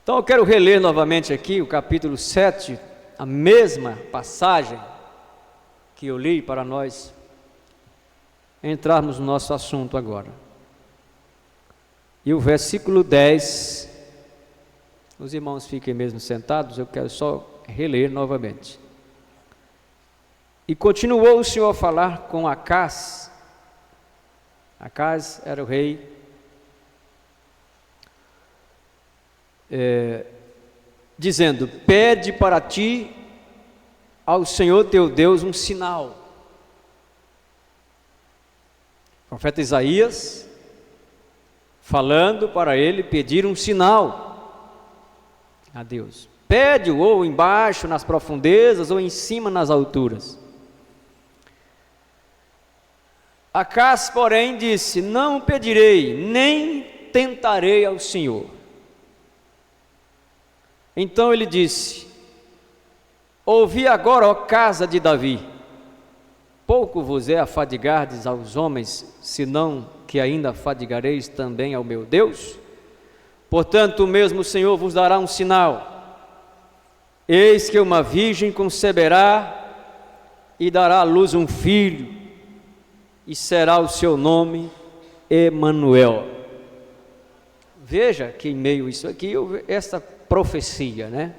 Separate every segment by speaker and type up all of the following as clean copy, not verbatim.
Speaker 1: Então eu quero reler novamente aqui o capítulo 7, a mesma passagem que eu li para nós entrarmos no nosso assunto agora. E o versículo 10, os irmãos fiquem mesmo sentados, eu quero só reler novamente. E continuou o Senhor a falar com Acaz. Acaz era o rei dizendo: pede para ti ao Senhor teu Deus um sinal. O profeta Isaías falando para ele pedir um sinal a Deus. Pede-o ou embaixo nas profundezas ou em cima nas alturas. Acaz, porém, disse: não pedirei, nem tentarei ao Senhor. Então ele disse: ouvi agora, ó casa de Davi, pouco vos é afadigardes aos homens, senão que ainda afadigareis também ao meu Deus? Portanto, o mesmo Senhor vos dará um sinal: eis que uma virgem conceberá e dará à luz um filho, e será o seu nome Emanuel. Veja que em meio a isso aqui, esta profecia, né?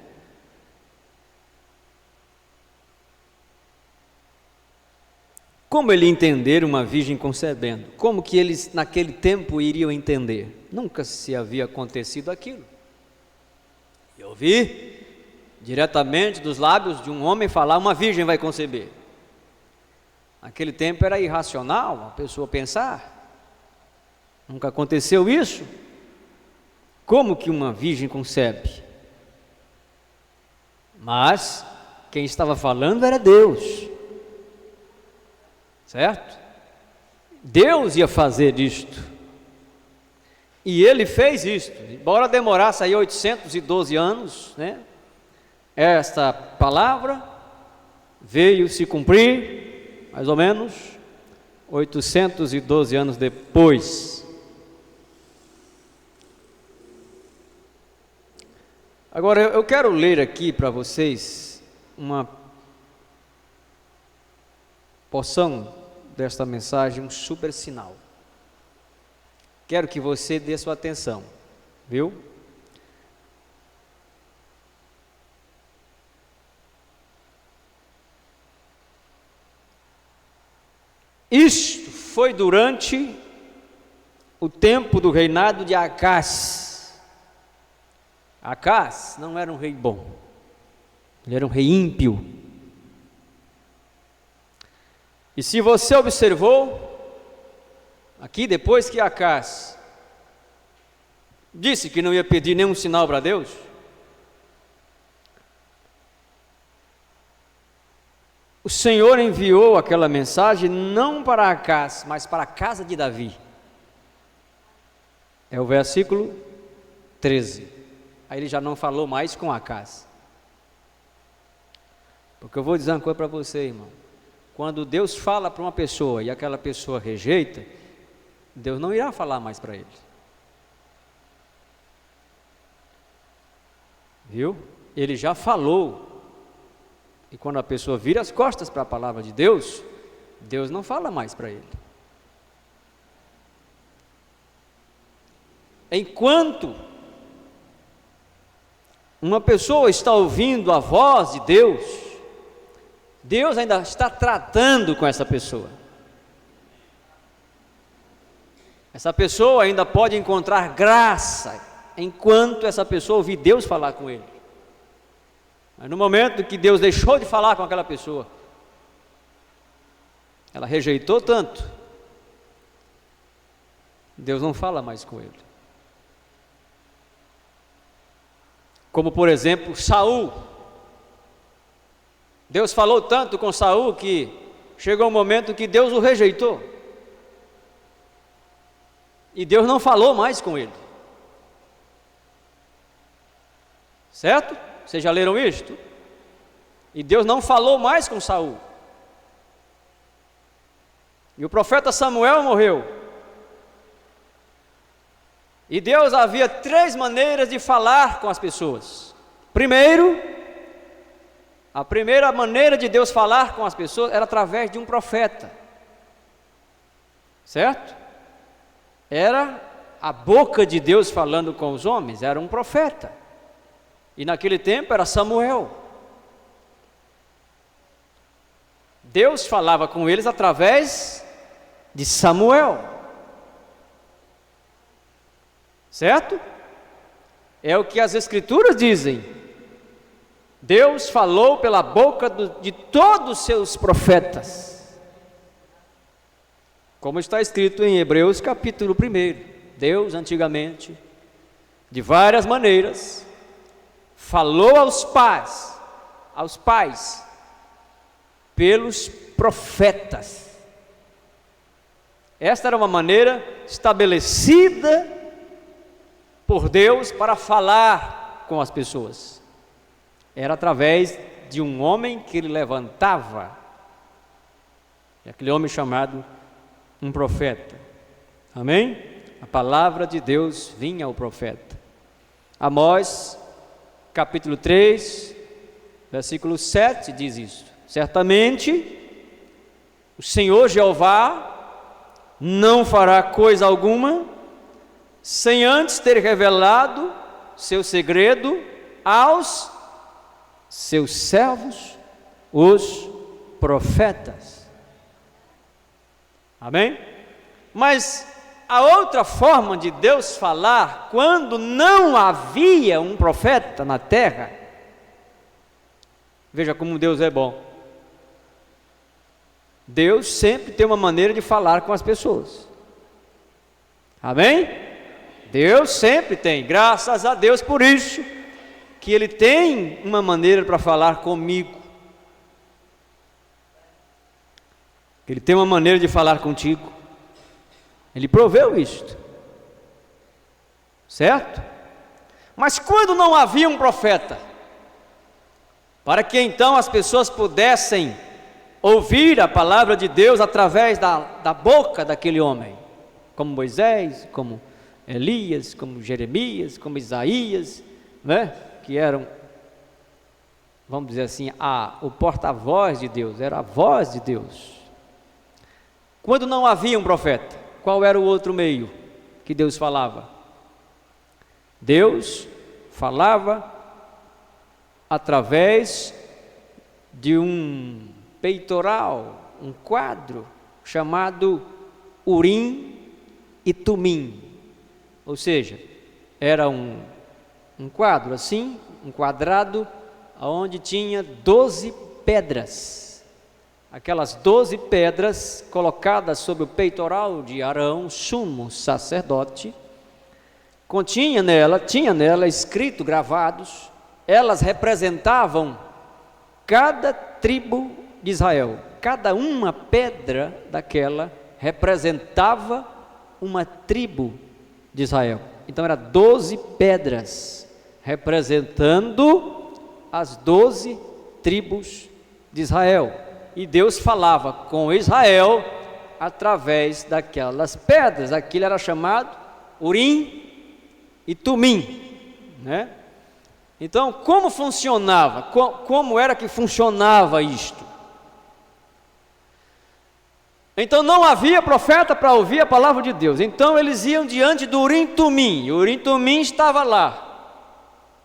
Speaker 1: Como ele entender uma virgem concebendo? Como que eles naquele tempo iriam entender? Nunca se havia acontecido aquilo. Eu ouvi diretamente dos lábios de um homem falar: uma virgem vai conceber. Naquele tempo era irracional a pessoa pensar. Nunca aconteceu isso. Como que uma virgem concebe? Mas quem estava falando era Deus, certo? Deus ia fazer isto, e Ele fez isto, embora demorasse aí 812 anos, né? Esta palavra veio se cumprir, mais ou menos, 812 anos depois. Agora eu quero ler aqui para vocês uma porção desta mensagem, um super sinal. Quero que você dê sua atenção, viu? Isto foi durante o tempo do reinado de Acaz. Acaz não era um rei bom, ele era um rei ímpio. E se você observou, aqui depois que Acaz disse que não ia pedir nenhum sinal para Deus, o Senhor enviou aquela mensagem não para Acaz, mas para a casa de Davi. É o versículo 13. Aí ele já não falou mais com Acaz. Porque eu vou dizer uma coisa para você, irmão. Quando Deus fala para uma pessoa e aquela pessoa rejeita, Deus não irá falar mais para ele. Viu? Ele já falou. E quando a pessoa vira as costas para a palavra de Deus, Deus não fala mais para ele. Enquanto uma pessoa está ouvindo a voz de Deus, Deus ainda está tratando com essa pessoa. Essa pessoa ainda pode encontrar graça enquanto essa pessoa ouvir Deus falar com ele. Mas no momento que Deus deixou de falar com aquela pessoa, ela rejeitou tanto, Deus não fala mais com ele. Como por exemplo Saul. Deus falou tanto com Saul que chegou um momento que Deus o rejeitou. E Deus não falou mais com ele. Certo? Vocês já leram isto? E Deus não falou mais com Saul. E o profeta Samuel morreu. E Deus havia 3 maneiras de falar com as pessoas. Primeiro, a primeira maneira de Deus falar com as pessoas era através de um profeta. Certo? Era a boca de Deus falando com os homens, era um profeta. E naquele tempo era Samuel. Deus falava com eles através de Samuel. Certo? É o que as Escrituras dizem. Deus falou pela boca de todos os seus profetas. Como está escrito em Hebreus capítulo 1. Deus antigamente, de várias maneiras, falou aos pais, pelos profetas. Esta era uma maneira estabelecida por Deus para falar com as pessoas. Era através de um homem que ele levantava, aquele homem chamado um profeta. Amém? A palavra de Deus vinha ao profeta. Amós capítulo 3, versículo 7 diz isso: certamente o Senhor Jeová não fará coisa alguma sem antes ter revelado seu segredo aos seus servos, os profetas. Amém? Mas a outra forma de Deus falar, quando não havia um profeta na terra, veja como Deus é bom. Deus sempre tem uma maneira de falar com as pessoas. Amém? Deus sempre tem, graças a Deus por isso, que Ele tem uma maneira para falar comigo. Ele tem uma maneira de falar contigo. Ele proveu isto. Certo? Mas quando não havia um profeta, para que então as pessoas pudessem ouvir a palavra de Deus através da boca daquele homem, como Moisés, como Elias, como Jeremias, como Isaías, né? Que eram, vamos dizer assim, o porta-voz de Deus, era a voz de Deus. Quando não havia um profeta, qual era o outro meio que Deus falava? Deus falava através de um peitoral, um quadro chamado Urim e Tumim. Ou seja, era um quadro assim, um quadrado, onde tinha 12 pedras. Aquelas 12 pedras colocadas sobre o peitoral de Arão, sumo sacerdote, tinha nela escrito, gravados, elas representavam cada tribo de Israel. Cada uma pedra daquela representava uma tribo de Israel. Então eram 12 pedras representando as 12 tribos de Israel. E Deus falava com Israel através daquelas pedras. Aquilo era chamado Urim e Tumim, né? Então, como funcionava? Como era que funcionava isto? Então não havia profeta para ouvir a palavra de Deus. Então eles iam diante do Urim Tumim. E o Urim Tumim estava lá.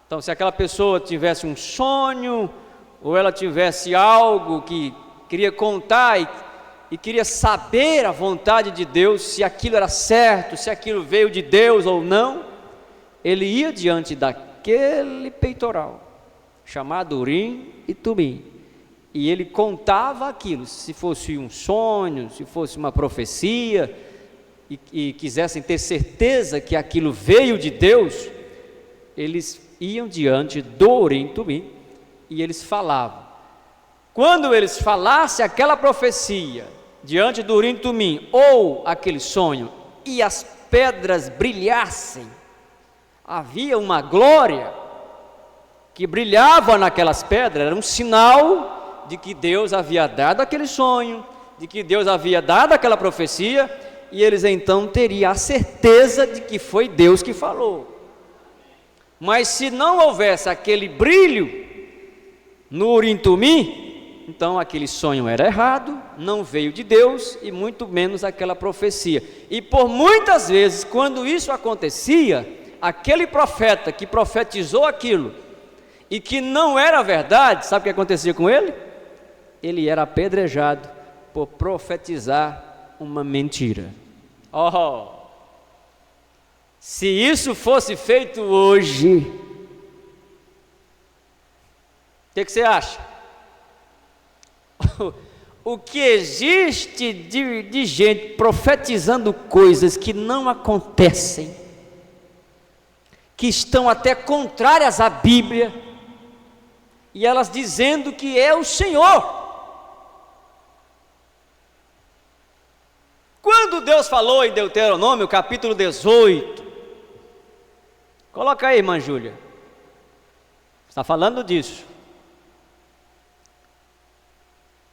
Speaker 1: Então se aquela pessoa tivesse um sonho, ou ela tivesse algo que queria contar e queria saber a vontade de Deus, se aquilo era certo, se aquilo veio de Deus ou não, ele ia diante daquele peitoral, chamado Urim e Tumim. E ele contava aquilo, se fosse um sonho, se fosse uma profecia, e quisessem ter certeza que aquilo veio de Deus, eles iam diante do Urim e Tumim, e eles falavam. Quando eles falassem aquela profecia, diante do Urim e Tumim, ou aquele sonho, e as pedras brilhassem, havia uma glória que brilhava naquelas pedras, era um sinal de que Deus havia dado aquele sonho, de que Deus havia dado aquela profecia, e eles então teriam a certeza de que foi Deus que falou. Mas se não houvesse aquele brilho no Urim Tumim, então aquele sonho era errado, não veio de Deus, e muito menos aquela profecia. E por muitas vezes, quando isso acontecia, aquele profeta que profetizou aquilo e que não era verdade, sabe o que acontecia com ele? Ele era apedrejado por profetizar uma mentira. Oh, se isso fosse feito hoje, o que você acha? O que existe de gente profetizando coisas que não acontecem, que estão até contrárias à Bíblia, e elas dizendo que é o Senhor. Quando Deus falou em Deuteronômio, capítulo 18, coloca aí, irmã Júlia, está falando disso.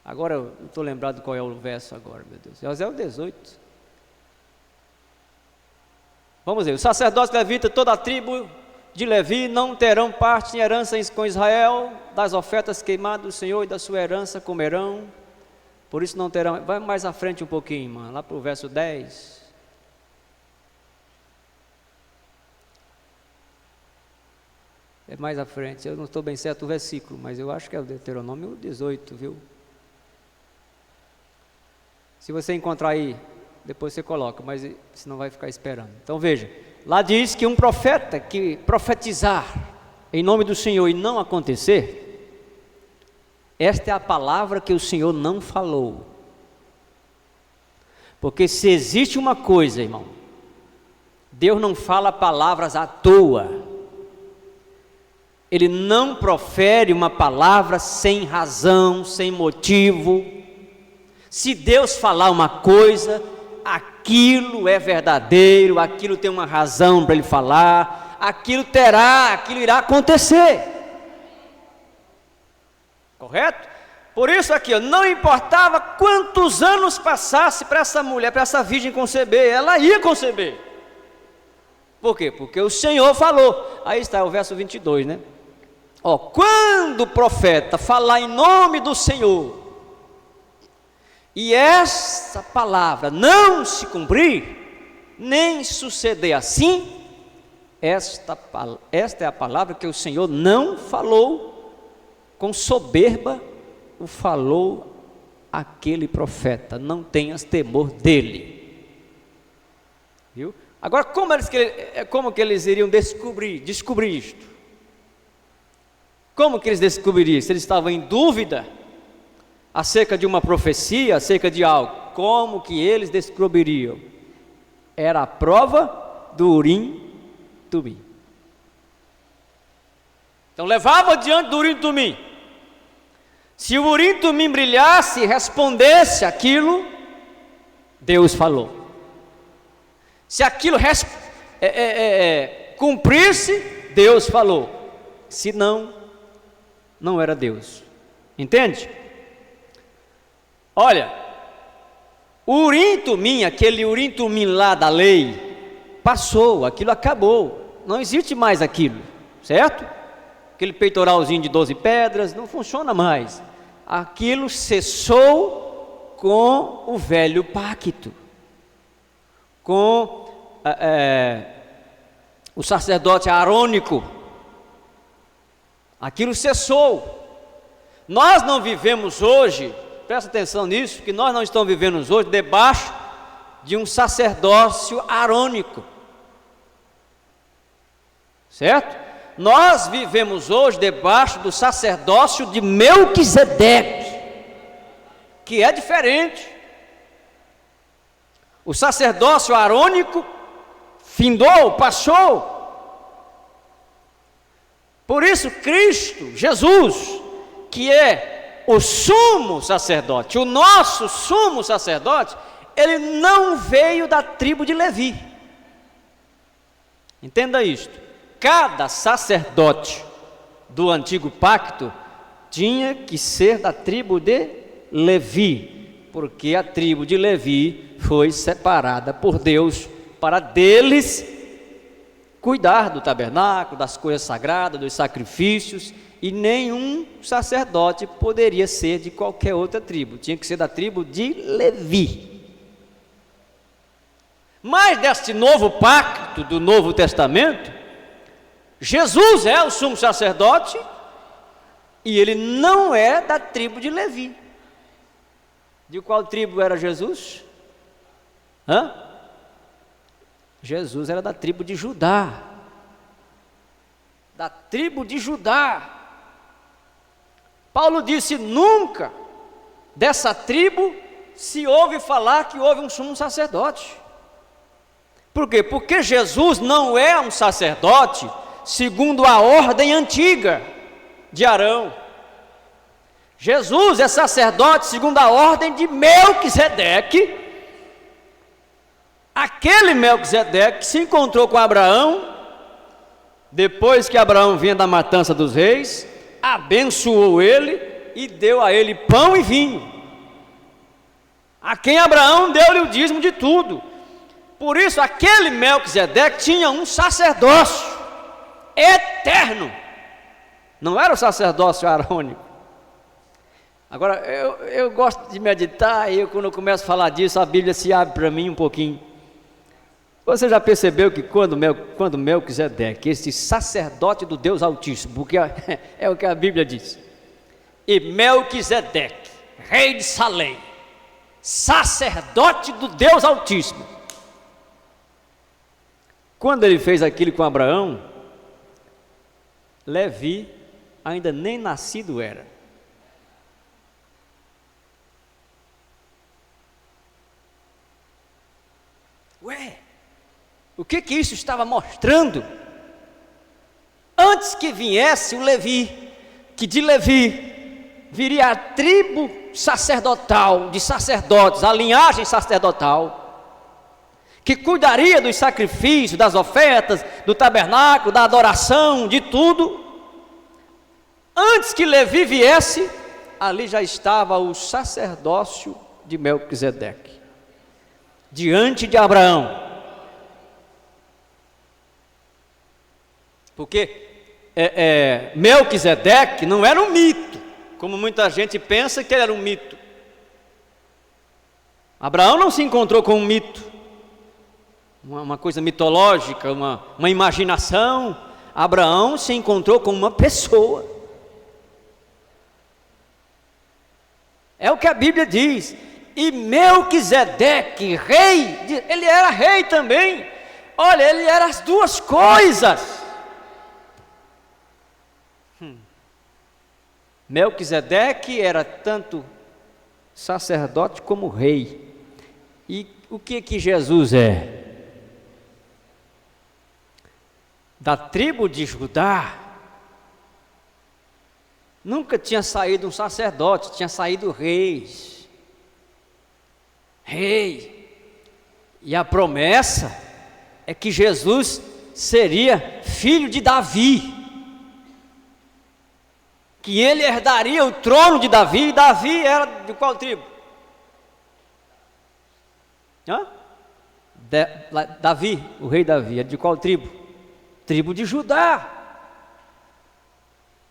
Speaker 1: Agora eu não estou lembrado qual é o verso agora, meu Deus. É o 18. Vamos ver, os sacerdotes levitas, toda a tribo de Levi, não terão parte em herança com Israel, das ofertas queimadas do Senhor e da sua herança comerão, por isso não terão. Vai mais à frente um pouquinho, irmã, lá para o verso 10. É mais à frente, eu não estou bem certo o versículo, mas eu acho que é o Deuteronômio 18, viu? Se você encontrar aí, depois você coloca, mas senão vai ficar esperando. Então veja, lá diz que um profeta que profetizar em nome do Senhor e não acontecer, esta é a palavra que o Senhor não falou. Porque se existe uma coisa, irmão, Deus não fala palavras à toa. Ele não profere uma palavra sem razão, sem motivo. Se Deus falar uma coisa, aquilo é verdadeiro, aquilo tem uma razão para Ele falar, aquilo irá acontecer. Correto? Por isso aqui, não importava quantos anos passasse para essa mulher, para essa virgem conceber, ela ia conceber. Por quê? Porque o Senhor falou. Aí está o verso 22, né? Quando o profeta falar em nome do Senhor, e essa palavra não se cumprir, nem suceder assim, esta é a palavra que o Senhor não falou com soberba, o falou aquele profeta, não tenhas temor dele. Viu? Agora, como que eles iriam descobrir isto? Como que eles descobririam? Se eles estavam em dúvida acerca de uma profecia, acerca de algo, como que eles descobririam? Era a prova do Urim Tumim. Então levava diante do Urim Tumim. Se o Urim Tumim brilhasse e respondesse aquilo, Deus falou. Se aquilo cumprisse, Deus falou. Se não, não era Deus. Entende? Olha, o Urim Tumim, aquele Urim Tumim lá da lei, passou, aquilo acabou, não existe mais aquilo, certo? Aquele peitoralzinho de 12 pedras, não funciona mais. Aquilo cessou com o velho pacto, com o sacerdote arônico. Aquilo cessou. Nós não vivemos hoje, presta atenção nisso, que nós não estamos vivendo hoje debaixo de um sacerdócio arônico, certo? Nós vivemos hoje debaixo do sacerdócio de Melquisedeque, que é diferente. O sacerdócio arônico findou, passou. Por isso Cristo, Jesus, que é o sumo sacerdote, o nosso sumo sacerdote, ele não veio da tribo de Levi. Entenda isto. Cada sacerdote do antigo pacto tinha que ser da tribo de Levi, porque a tribo de Levi foi separada por Deus para deles cuidar do tabernáculo, das coisas sagradas, dos sacrifícios, e nenhum sacerdote poderia ser de qualquer outra tribo, tinha que ser da tribo de Levi. Mas deste novo pacto do Novo Testamento, Jesus é o sumo sacerdote e ele não é da tribo de Levi. De qual tribo era Jesus? Jesus era da tribo de Judá. Da tribo de Judá. Paulo disse: nunca dessa tribo se ouve falar que houve um sumo sacerdote. Por quê? Porque Jesus não é um sacerdote segundo a ordem antiga de Arão. Jesus é sacerdote segundo a ordem de Melquisedeque. Aquele Melquisedeque se encontrou com Abraão, depois que Abraão vinha da matança dos reis, abençoou ele e deu a ele pão e vinho, a quem Abraão deu-lhe o dízimo de tudo. Por isso aquele Melquisedeque tinha um sacerdócio eterno, não era o sacerdócio arônico. Agora eu gosto de meditar, e quando eu começo a falar disso, a Bíblia se abre para mim um pouquinho. Você já percebeu que quando Melquisedeque, esse sacerdote do Deus Altíssimo, porque é o que a Bíblia diz, e Melquisedeque, rei de Salém, sacerdote do Deus Altíssimo, quando ele fez aquilo com Abraão, Levi ainda nem nascido era. O que isso estava mostrando? Antes que viesse o Levi, que de Levi viria a tribo sacerdotal, de sacerdotes, a linhagem sacerdotal, que cuidaria dos sacrifícios, das ofertas, do tabernáculo, da adoração, de tudo. Antes que Levi viesse, ali já estava o sacerdócio de Melquisedeque, diante de Abraão. Porque Melquisedeque não era um mito, como muita gente pensa que ele era um mito. Abraão não se encontrou com um mito, uma coisa mitológica, uma imaginação. Abraão se encontrou com uma pessoa. É o que a Bíblia diz. E Melquisedeque, rei, ele era rei também. Olha, ele era as duas coisas. Melquisedeque era tanto sacerdote como rei. E o que Jesus é? Da tribo de Judá. Nunca tinha saído um sacerdote, tinha saído reis. Rei. E a promessa é que Jesus seria filho de Davi, que ele herdaria o trono de Davi. E Davi era de qual tribo? Davi, o rei Davi, era de qual tribo? Tribo de Judá.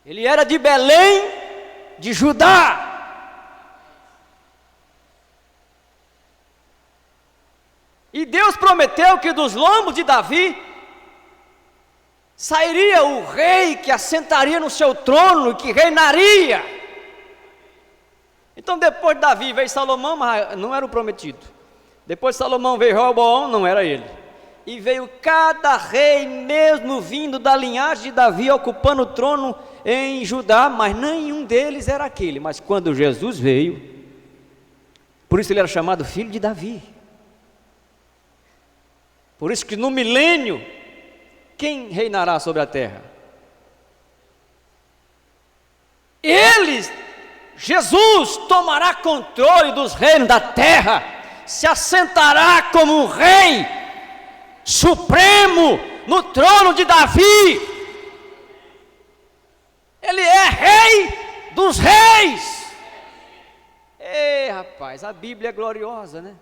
Speaker 1: Ele era de Belém, de Judá. E Deus prometeu que dos lombos de Davi sairia o rei que assentaria no seu trono e que reinaria. Então depois de Davi veio Salomão, mas não era o prometido. Depois de Salomão veio Roboão, não era ele. E veio cada rei, mesmo vindo da linhagem de Davi, ocupando o trono em Judá, mas nenhum deles era aquele. Mas quando Jesus veio, por isso ele era chamado filho de Davi. Por isso que no milênio, quem reinará sobre a terra? Jesus tomará controle dos reinos da terra, se assentará como um rei supremo no trono de Davi. Ele é rei dos reis. Ei, rapaz. rapaz, a Bíblia é gloriosa, né?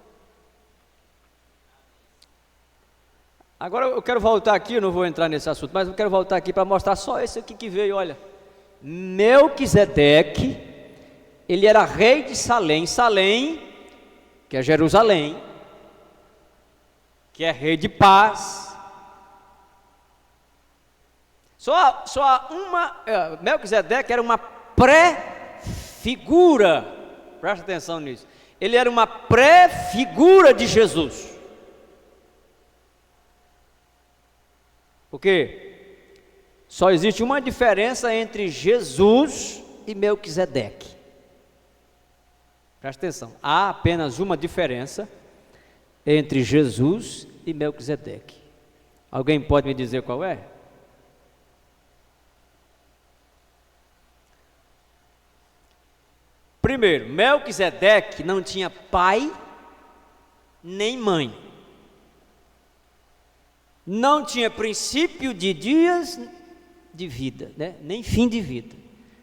Speaker 1: Agora eu quero voltar aqui, eu não vou entrar nesse assunto, mas eu quero voltar aqui para mostrar só esse aqui que veio, olha. Melquisedeque, ele era rei de Salém. Salém, que é Jerusalém, que é rei de paz. Melquisedeque era uma pré-figura, presta atenção nisso. Ele era uma pré-figura de Jesus. Porque só existe uma diferença entre Jesus e Melquisedeque. Presta atenção, há apenas uma diferença entre Jesus e Melquisedeque. Alguém pode me dizer qual é? Primeiro, Melquisedeque não tinha pai nem mãe. Não tinha princípio de dias de vida, né? Nem fim de vida.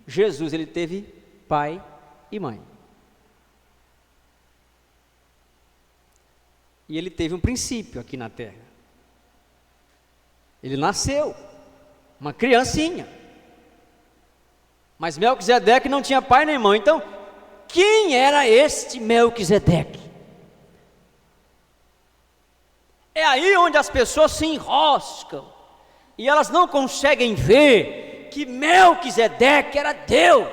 Speaker 1: Jesus, ele teve pai e mãe. E ele teve um princípio aqui na terra. Ele nasceu, uma criancinha. Mas Melquisedeque não tinha pai nem mãe. Então, quem era este Melquisedeque? É aí onde as pessoas se enroscam e elas não conseguem ver que Melquisedeque era Deus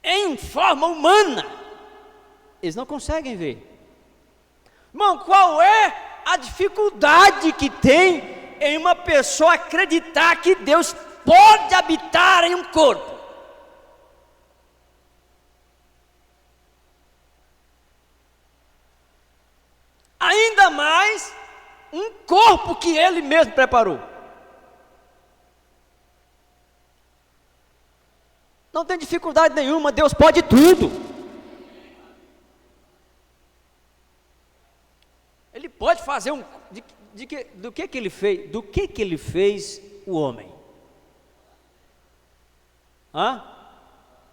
Speaker 1: em forma humana. Eles não conseguem ver. Irmão, qual é a dificuldade que tem em uma pessoa acreditar que Deus pode habitar em um corpo? Ainda mais um corpo que Ele mesmo preparou. Não tem dificuldade nenhuma, Deus pode tudo. Ele pode fazer do que Ele fez? Do que Ele fez o homem?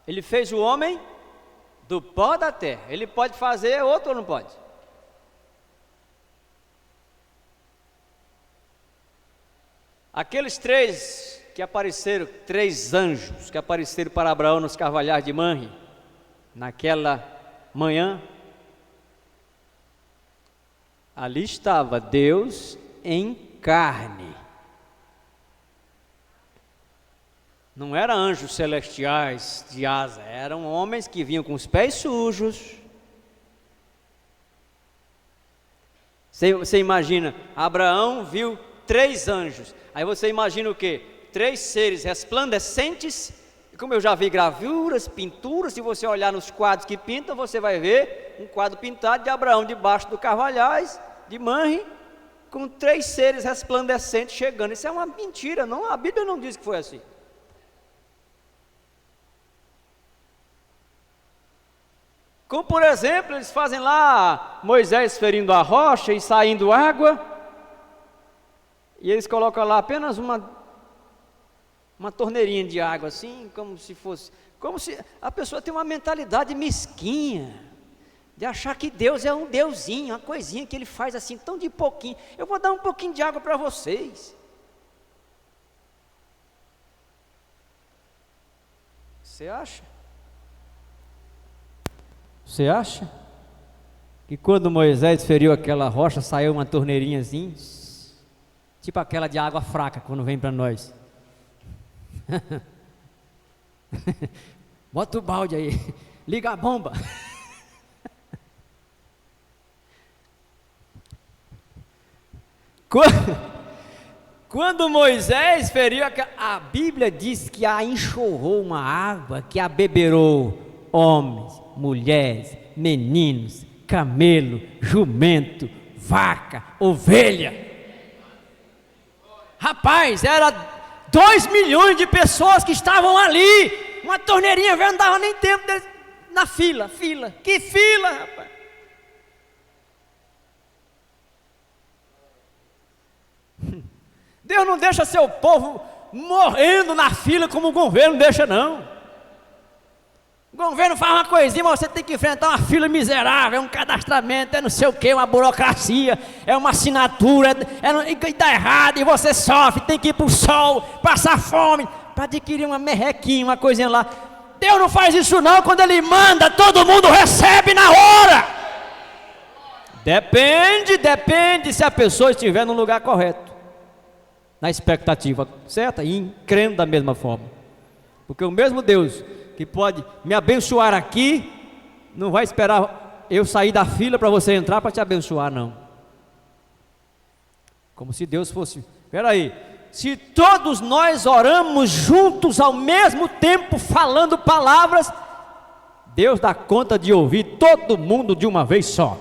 Speaker 1: Ele fez o homem do pó da terra. Ele pode fazer outro ou não pode? Aqueles três anjos que apareceram para Abraão nos carvalhais de Manre, naquela manhã, ali estava Deus em carne. Não eram anjos celestiais de asa, eram homens que vinham com os pés sujos. Você imagina, Abraão viu 3 anjos. Aí você imagina o quê? 3 seres resplandecentes. E como eu já vi gravuras, pinturas, se você olhar nos quadros que pintam, você vai ver um quadro pintado de Abraão debaixo do carvalhais de Manre, com 3 seres resplandecentes chegando. Isso é uma mentira, não, a Bíblia não diz que foi assim. Como por exemplo, eles fazem lá Moisés ferindo a rocha e saindo água, e eles colocam lá apenas uma torneirinha de água, assim, como se a pessoa tem uma mentalidade mesquinha, de achar que Deus é um deusinho, uma coisinha que Ele faz assim, tão de pouquinho. Eu vou dar um pouquinho de água para vocês. Você acha? Você acha que quando Moisés feriu aquela rocha, saiu uma torneirinha assim, tipo aquela de água fraca, quando vem para nós? Bota o balde aí, liga a bomba. Quando Moisés feriu, a Bíblia diz que a enxurrou uma água que abeberou homens, mulheres, meninos, camelo, jumento, vaca, ovelha. Rapaz, era 2 milhões de pessoas que estavam ali. Uma torneirinha velha, não dava nem tempo deles, na fila. Que fila, rapaz? Deus não deixa seu povo morrendo na fila como o governo deixa, não. O governo faz uma coisinha, mas você tem que enfrentar uma fila miserável, um cadastramento, é não sei o que, uma burocracia, é uma assinatura, e dá errado, e você sofre, tem que ir para o sol, passar fome, para adquirir uma merrequinha, uma coisinha lá. Deus não faz isso não, quando Ele manda, todo mundo recebe na hora. Depende se a pessoa estiver no lugar correto, na expectativa certa e crendo da mesma forma. Porque o mesmo Deus que pode me abençoar aqui, não vai esperar eu sair da fila para você entrar para te abençoar, não. Como se Deus fosse, espera aí, se todos nós oramos juntos ao mesmo tempo, falando palavras, Deus dá conta de ouvir todo mundo de uma vez só.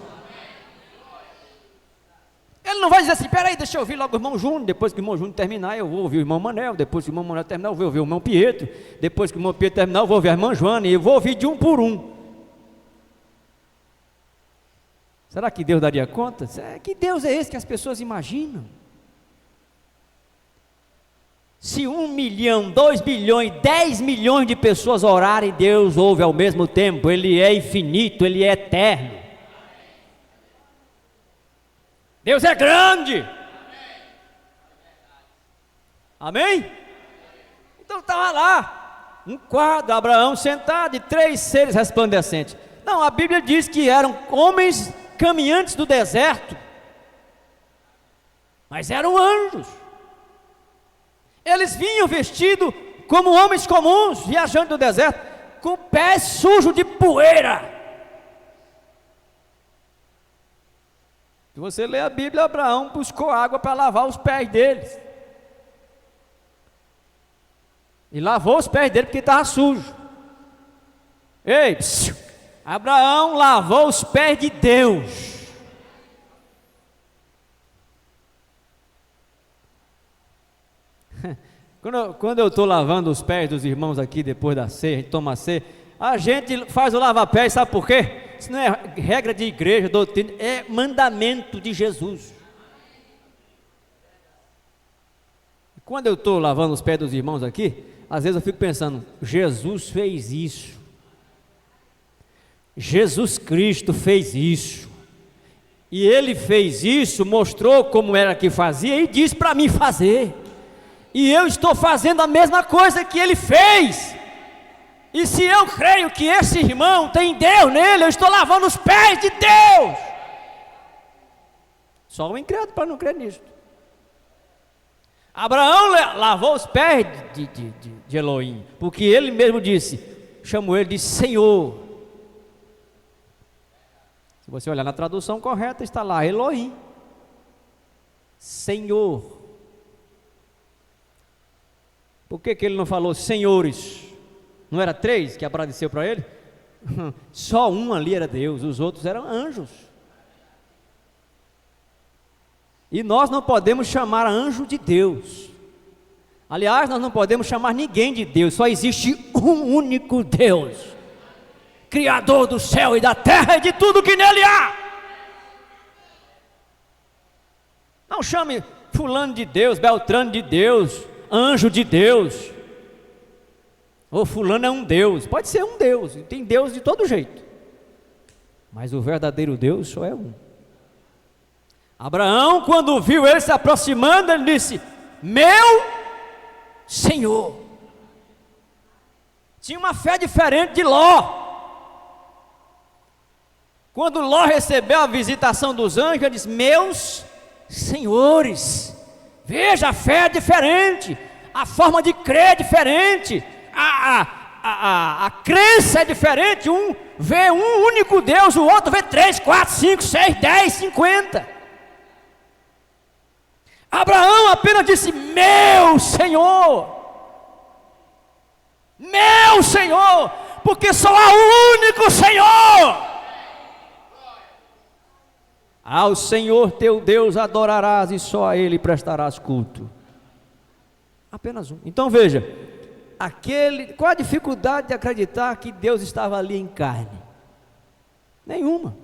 Speaker 1: Ele não vai dizer assim, peraí, deixa eu ouvir logo o irmão Júnior, depois que o irmão Júnior terminar eu vou ouvir o irmão Manel, depois que o irmão Manel terminar eu vou ouvir o irmão Pietro, depois que o irmão Pietro terminar eu vou ouvir a irmã Joana, e eu vou ouvir de um por um. Será que Deus daria conta? Que Deus é esse que as pessoas imaginam? Se 1 milhão, 2 bilhões, 10 milhões de pessoas orarem, Deus ouve ao mesmo tempo, Ele é infinito, Ele é eterno. Deus é grande. Amém? Então estava lá, um quadro, Abraão sentado e 3 seres resplandecentes. Não, a Bíblia diz que eram homens caminhantes do deserto, mas eram anjos. Eles vinham vestidos como homens comuns, viajando no deserto, com pés sujos de poeira. Se você ler a Bíblia, Abraão buscou água para lavar os pés deles. E lavou os pés dele porque estava sujo. Ei, Abraão lavou os pés de Deus. Quando eu estou lavando os pés dos irmãos aqui depois da ceia, a gente toma a ceia, a gente faz o lava-pés, sabe por quê? Isso não é regra de igreja, doutrina, é mandamento de Jesus. Quando eu estou lavando os pés dos irmãos aqui, às vezes eu fico pensando, Jesus fez isso, Jesus Cristo fez isso, e Ele fez isso, mostrou como era que fazia e disse para mim fazer, e eu estou fazendo a mesma coisa que Ele fez. E se eu creio que esse irmão tem Deus nele, eu estou lavando os pés de Deus. Só um incrédulo para não crer nisso. Abraão lavou os pés de Elohim, porque ele mesmo disse, chamou ele de Senhor. Se você olhar na tradução correta, está lá Elohim, Senhor. Por que ele não falou senhores? Não era 3 que apareceu para ele? Só um ali era Deus, os outros eram anjos. E nós não podemos chamar anjo de Deus. Aliás, nós não podemos chamar ninguém de Deus. Só existe um único Deus, Criador do céu e da terra e de tudo que nele há. Não chame fulano de Deus, Beltrano de Deus, anjo de Deus. Ou fulano é um Deus, pode ser um Deus, tem Deus de todo jeito, mas o verdadeiro Deus só é um. Abraão, quando viu ele se aproximando, ele disse, meu Senhor. Tinha uma fé diferente de Ló. Quando Ló recebeu a visitação dos anjos, ele disse, meus senhores. Veja, a fé é diferente, a forma de crer é diferente, a crença é diferente. Um vê um único Deus, o outro vê 3, 4, 5, 6, 10, 50. Abraão apenas disse, meu Senhor, porque só há um único Senhor. Ao Senhor teu Deus adorarás e só a Ele prestarás culto. Apenas um. Então veja, qual a dificuldade de acreditar que Deus estava ali em carne? Nenhuma.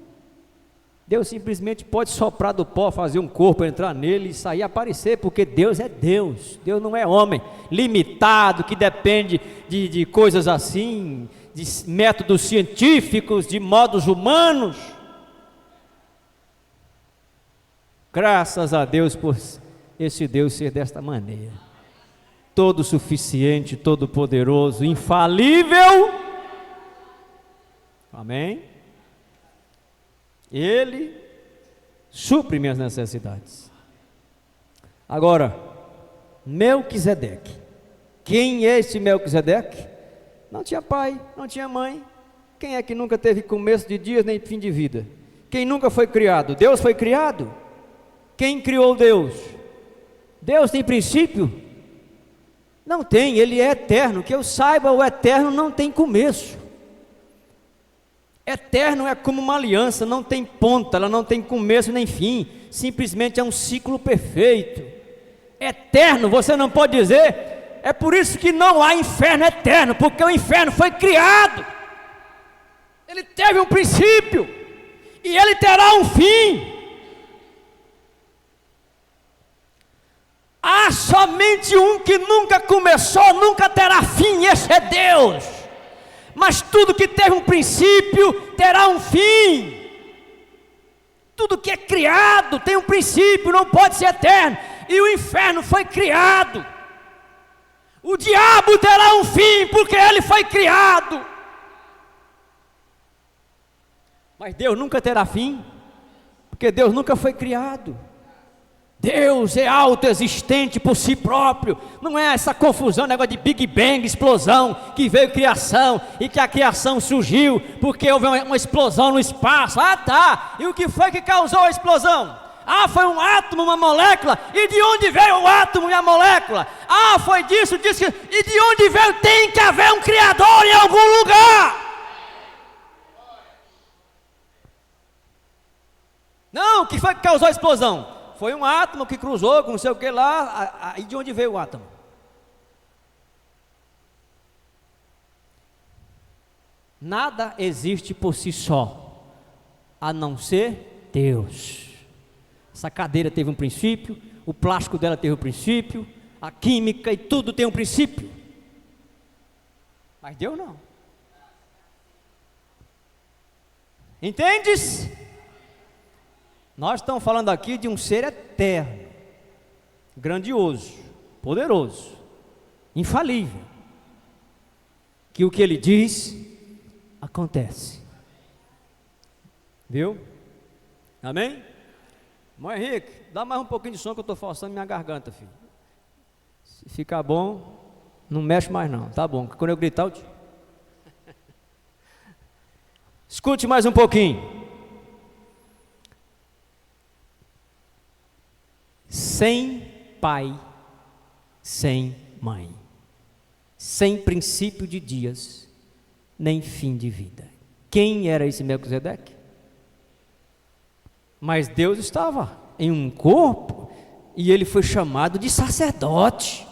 Speaker 1: Deus simplesmente pode soprar do pó, fazer um corpo, entrar nele e sair aparecer, porque Deus é Deus. Deus não é homem limitado, que depende de coisas assim, de métodos científicos, de modos humanos. Graças a Deus por esse Deus ser desta maneira, todo suficiente, todo poderoso, infalível. Amém? Ele supre minhas necessidades. Agora, Melquisedeque. Quem é esse Melquisedeque? Não tinha pai, não tinha mãe. Quem é que nunca teve começo de dias nem fim de vida? Quem nunca foi criado? Deus foi criado? Quem criou Deus? Deus tem princípio? Não tem, Ele é eterno. Que eu saiba, o eterno não tem começo. Eterno é como uma aliança, não tem ponta, ela não tem começo nem fim, simplesmente é um ciclo perfeito. Eterno, você não pode dizer, é por isso que não há inferno eterno, porque o inferno foi criado, ele teve um princípio, e ele terá um fim. Há somente um que nunca começou, nunca terá fim, esse é Deus. Mas tudo que teve um princípio terá um fim. Tudo que é criado tem um princípio, não pode ser eterno. E o inferno foi criado. O diabo terá um fim, porque ele foi criado. Mas Deus nunca terá fim, porque Deus nunca foi criado. Deus é autoexistente por si próprio. Não é essa confusão, negócio de Big Bang, explosão, que veio criação e que a criação surgiu porque houve uma explosão no espaço. Ah, tá, e o que foi que causou a explosão? Ah, foi um átomo, uma molécula. E de onde veio o átomo e a molécula? Ah, foi disso. E de onde veio? Tem que haver um criador em algum lugar. Não, o que foi que causou a explosão? Foi um átomo que cruzou com não sei o que lá. E de onde veio o átomo? Nada existe por si só, a não ser Deus. Essa cadeira teve um princípio, o plástico dela teve um princípio, a química e tudo tem um princípio. Mas Deus não. Entendes? Nós estamos falando aqui de um ser eterno, grandioso, poderoso, infalível, que o que ele diz, acontece. Viu? Amém? Irmão Henrique, dá mais um pouquinho de som que eu estou forçando minha garganta, filho. Se ficar bom, não mexe mais não, tá bom? Quando eu gritar, eu te... Escute mais um pouquinho. Sem pai, sem mãe, sem princípio de dias, nem fim de vida. Quem era esse Melquisedeque? Mas Deus estava em um corpo e ele foi chamado de sacerdote.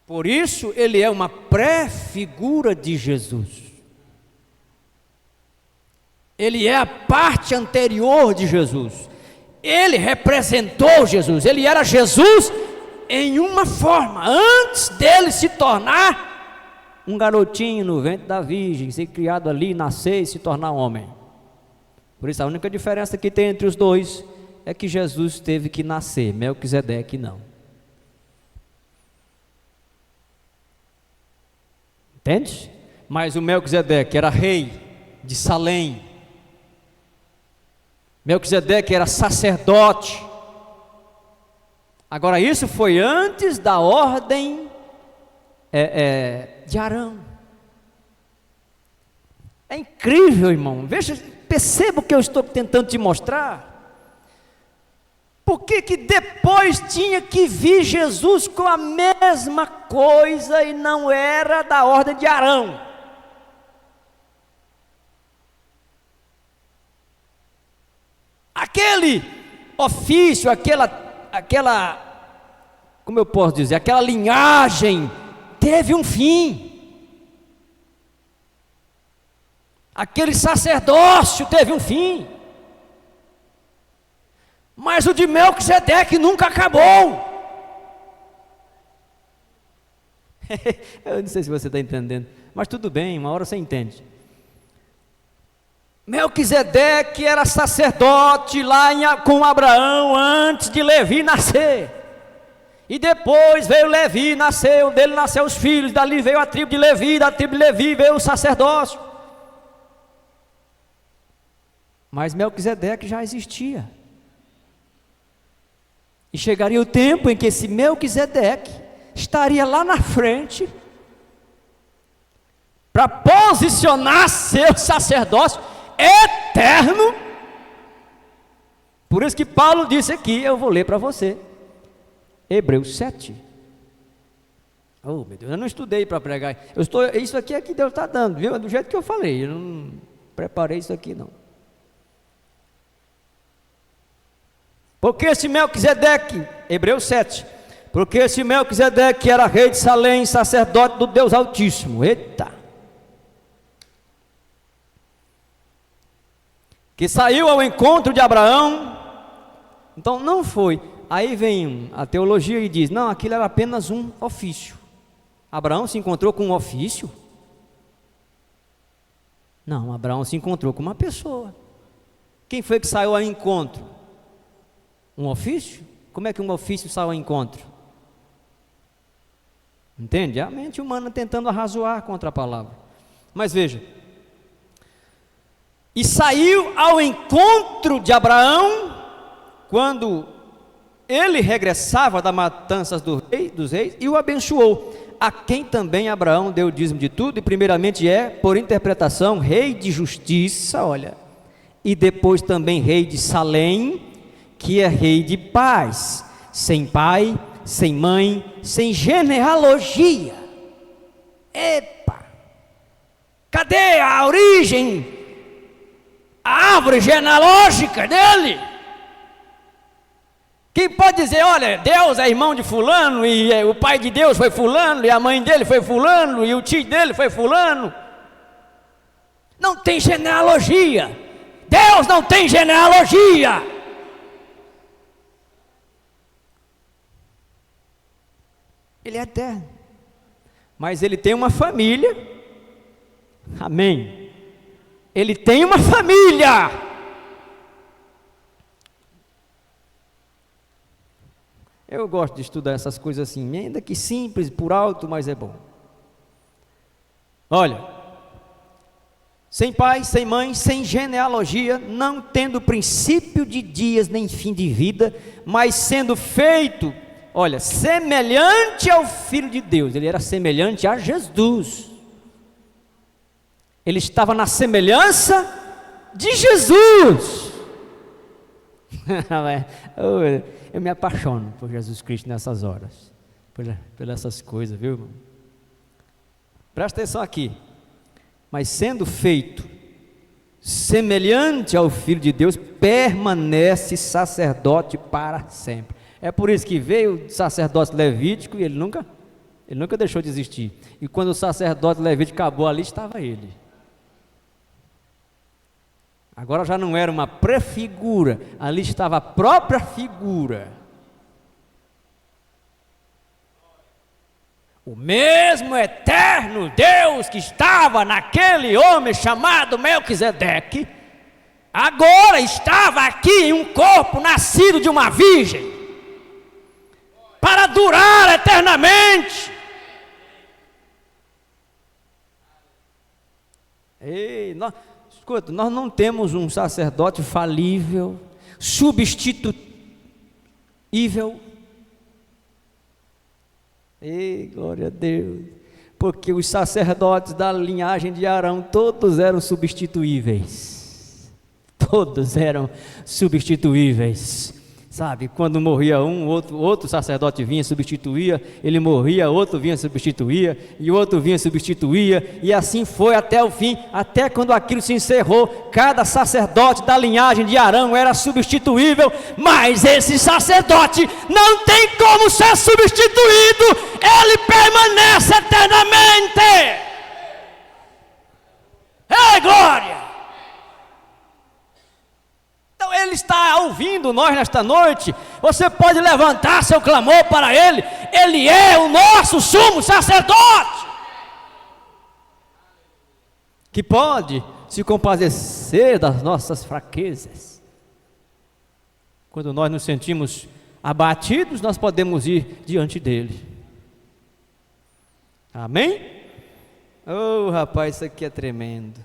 Speaker 1: Por isso ele é uma pré-figura de Jesus. Ele é a parte anterior de Jesus. Ele representou Jesus, ele era Jesus em uma forma, antes dele se tornar um garotinho no ventre da virgem, ser criado ali, nascer e se tornar homem. Por isso a única diferença que tem entre os dois é que Jesus teve que nascer, Melquisedeque não. Entende? Mas o Melquisedeque era rei de Salém. Melquisedeque era sacerdote. Agora isso foi antes da ordem de Arão. É incrível, irmão. Veja, perceba o que eu estou tentando te mostrar. Por que que depois tinha que vir Jesus com a mesma coisa e não era da ordem de Arão? Aquele ofício, como eu posso dizer, aquela linhagem teve um fim. Aquele sacerdócio teve um fim. Mas o de Melquisedeque nunca acabou. Eu não sei se você está entendendo, mas tudo bem, uma hora você entende. Melquisedeque era sacerdote lá com Abraão antes de Levi nascer. E depois veio Levi, nasceu, dele nasceu os filhos, dali veio a tribo de Levi, da tribo de Levi veio o sacerdócio. Mas Melquisedeque já existia. E chegaria o tempo em que esse Melquisedeque estaria lá na frente para posicionar seu sacerdócio eterno. Por isso que Paulo disse aqui, eu vou ler para você, Hebreus 7. Oh meu Deus, eu não estudei para pregar. Isso aqui é que Deus está dando, viu? É do jeito que eu falei, eu não preparei isso aqui não. Porque esse Melquisedeque, Hebreus 7, porque esse Melquisedeque era rei de Salém, sacerdote do Deus Altíssimo, eita, que saiu ao encontro de Abraão. Então não foi, aí vem a teologia e diz, não, aquilo era apenas um ofício. Abraão se encontrou com um ofício? Não, Abraão se encontrou com uma pessoa. Quem foi que saiu ao encontro? Um ofício? Como é que um ofício sai ao encontro? Entende? A mente humana tentando arrazoar contra a palavra. Mas veja, e saiu ao encontro de Abraão, quando ele regressava da matança dos reis, e o abençoou, a quem também Abraão deu o dízimo de tudo, e primeiramente por interpretação, rei de justiça, olha, e depois também rei de Salém, que é rei de paz, sem pai, sem mãe, sem genealogia. Epa! Cadê a origem, a árvore genealógica dele? Quem pode dizer, olha, Deus é irmão de fulano, e o pai de Deus foi fulano, e a mãe dele foi fulano, e o tio dele foi fulano? Não tem genealogia. Deus não tem genealogia. Ele é eterno, mas ele tem uma família, amém, ele tem uma família, eu gosto de estudar essas coisas assim, ainda que simples, por alto, mas é bom. Olha, sem pai, sem mãe, sem genealogia, não tendo princípio de dias nem fim de vida, mas sendo feito, olha, semelhante ao Filho de Deus. Ele era semelhante a Jesus. Ele estava na semelhança de Jesus. Eu me apaixono por Jesus Cristo nessas horas, por essas coisas, viu, irmão? Presta atenção aqui. Mas sendo feito semelhante ao Filho de Deus, permanece sacerdote para sempre. É por isso que veio o sacerdócio levítico e ele nunca deixou de existir. E quando o sacerdote levítico acabou, ali estava ele. Agora já não era uma prefigura, ali estava a própria figura. O mesmo eterno Deus que estava naquele homem chamado Melquisedeque, agora estava aqui em um corpo nascido de uma virgem, para durar eternamente. Escuta, nós não temos um sacerdote falível, substituível. Ei, glória a Deus, porque os sacerdotes da linhagem de Arão, todos eram substituíveis, todos eram substituíveis. Sabe, quando morria um, outro sacerdote vinha, substituía, ele morria, outro vinha, substituía, e outro vinha, substituía, e assim foi até o fim, até quando aquilo se encerrou. Cada sacerdote da linhagem de Arão era substituível, mas esse sacerdote não tem como ser substituído, ele permanece eternamente. Ei, glória! Então Ele está ouvindo nós nesta noite. Você pode levantar seu clamor para Ele. Ele é o nosso sumo sacerdote, que pode se compadecer das nossas fraquezas. Quando nós nos sentimos abatidos, nós podemos ir diante dele. Amém? Oh, rapaz, isso aqui é tremendo.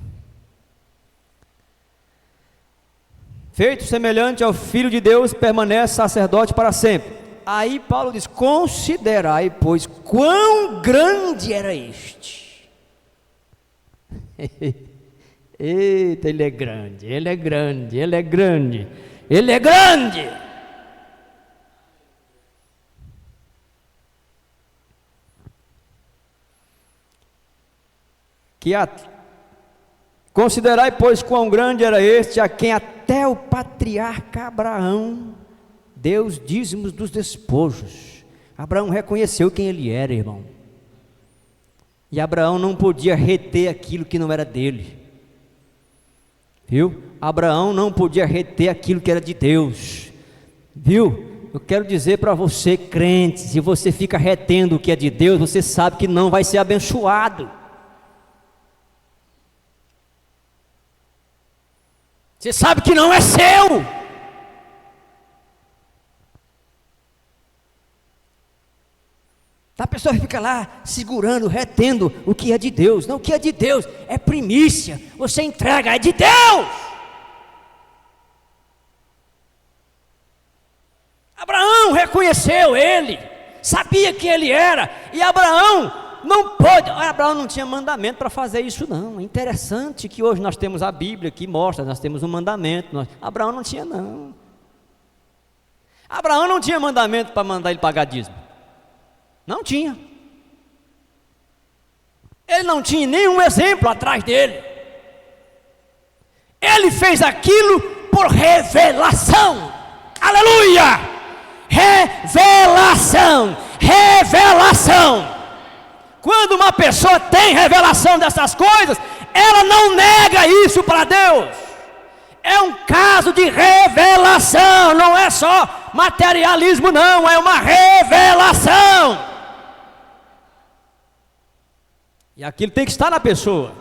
Speaker 1: Feito semelhante ao Filho de Deus, permanece sacerdote para sempre. Aí Paulo diz: considerai, pois, quão grande era este. Eita, ele é grande, ele é grande, ele é grande, ele é grande. Considerai, pois, quão grande era este, a quem até o patriarca Abraão deu os dízimos dos despojos. Abraão reconheceu quem ele era, irmão. E Abraão não podia reter aquilo que não era dele. Viu? Abraão não podia reter aquilo que era de Deus. Viu? Eu quero dizer para você, crente, se você fica retendo o que é de Deus, você sabe que não vai ser abençoado. Você sabe que não é seu. A pessoa fica lá segurando, retendo o que é de Deus. Não, o que é de Deus é primícia. Você entrega, é de Deus. Abraão reconheceu ele, sabia que ele era. E Abraão não pôde. Abraão não tinha mandamento para fazer isso, não. É interessante que hoje nós temos a Bíblia que mostra, nós temos um mandamento. Abraão não tinha, não. Abraão não tinha mandamento para mandar ele pagar dízimo. Não tinha. Ele não tinha nenhum exemplo atrás dele. Ele fez aquilo por revelação. Aleluia! Revelação, revelação. Quando uma pessoa tem revelação dessas coisas, ela não nega isso para Deus. É um caso de revelação, não é só materialismo, não, é uma revelação. E aquilo tem que estar na pessoa.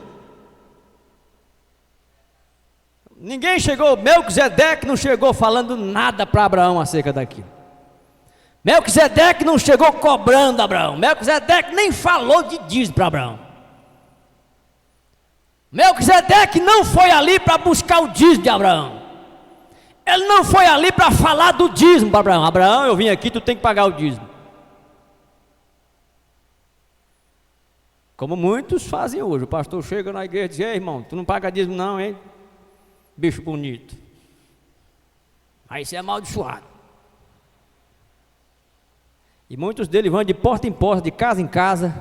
Speaker 1: Ninguém chegou, Melquisedeque não chegou falando nada para Abraão acerca daquilo. Melquisedeque não chegou cobrando Abraão. Melquisedeque nem falou de dízimo para Abraão. Melquisedeque não foi ali para buscar o dízimo de Abraão. Ele não foi ali para falar do dízimo para Abraão. Abraão, eu vim aqui, tu tem que pagar o dízimo. Como muitos fazem hoje. O pastor chega na igreja e diz: ei, irmão, tu não paga dízimo não, hein? Bicho bonito. Aí você é amaldiçoado. E muitos deles vão de porta em porta, de casa em casa.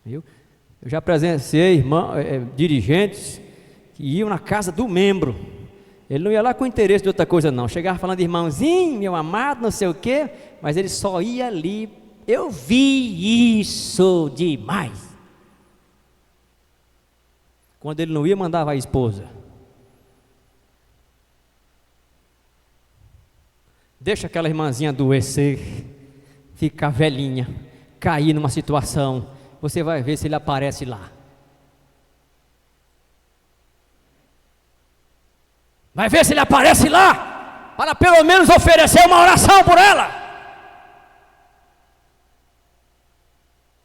Speaker 1: Viu? Eu já presenciei dirigentes que iam na casa do membro. Ele não ia lá com interesse de outra coisa, não. Chegava falando: irmãozinho, meu amado, não sei o quê. Mas ele só ia ali. Eu vi isso demais. Quando ele não ia, mandava a esposa. Deixa aquela irmãzinha adoecer, ficar velhinha, cair numa situação. Você vai ver se ele aparece lá. Vai ver se ele aparece lá, para pelo menos oferecer uma oração por ela.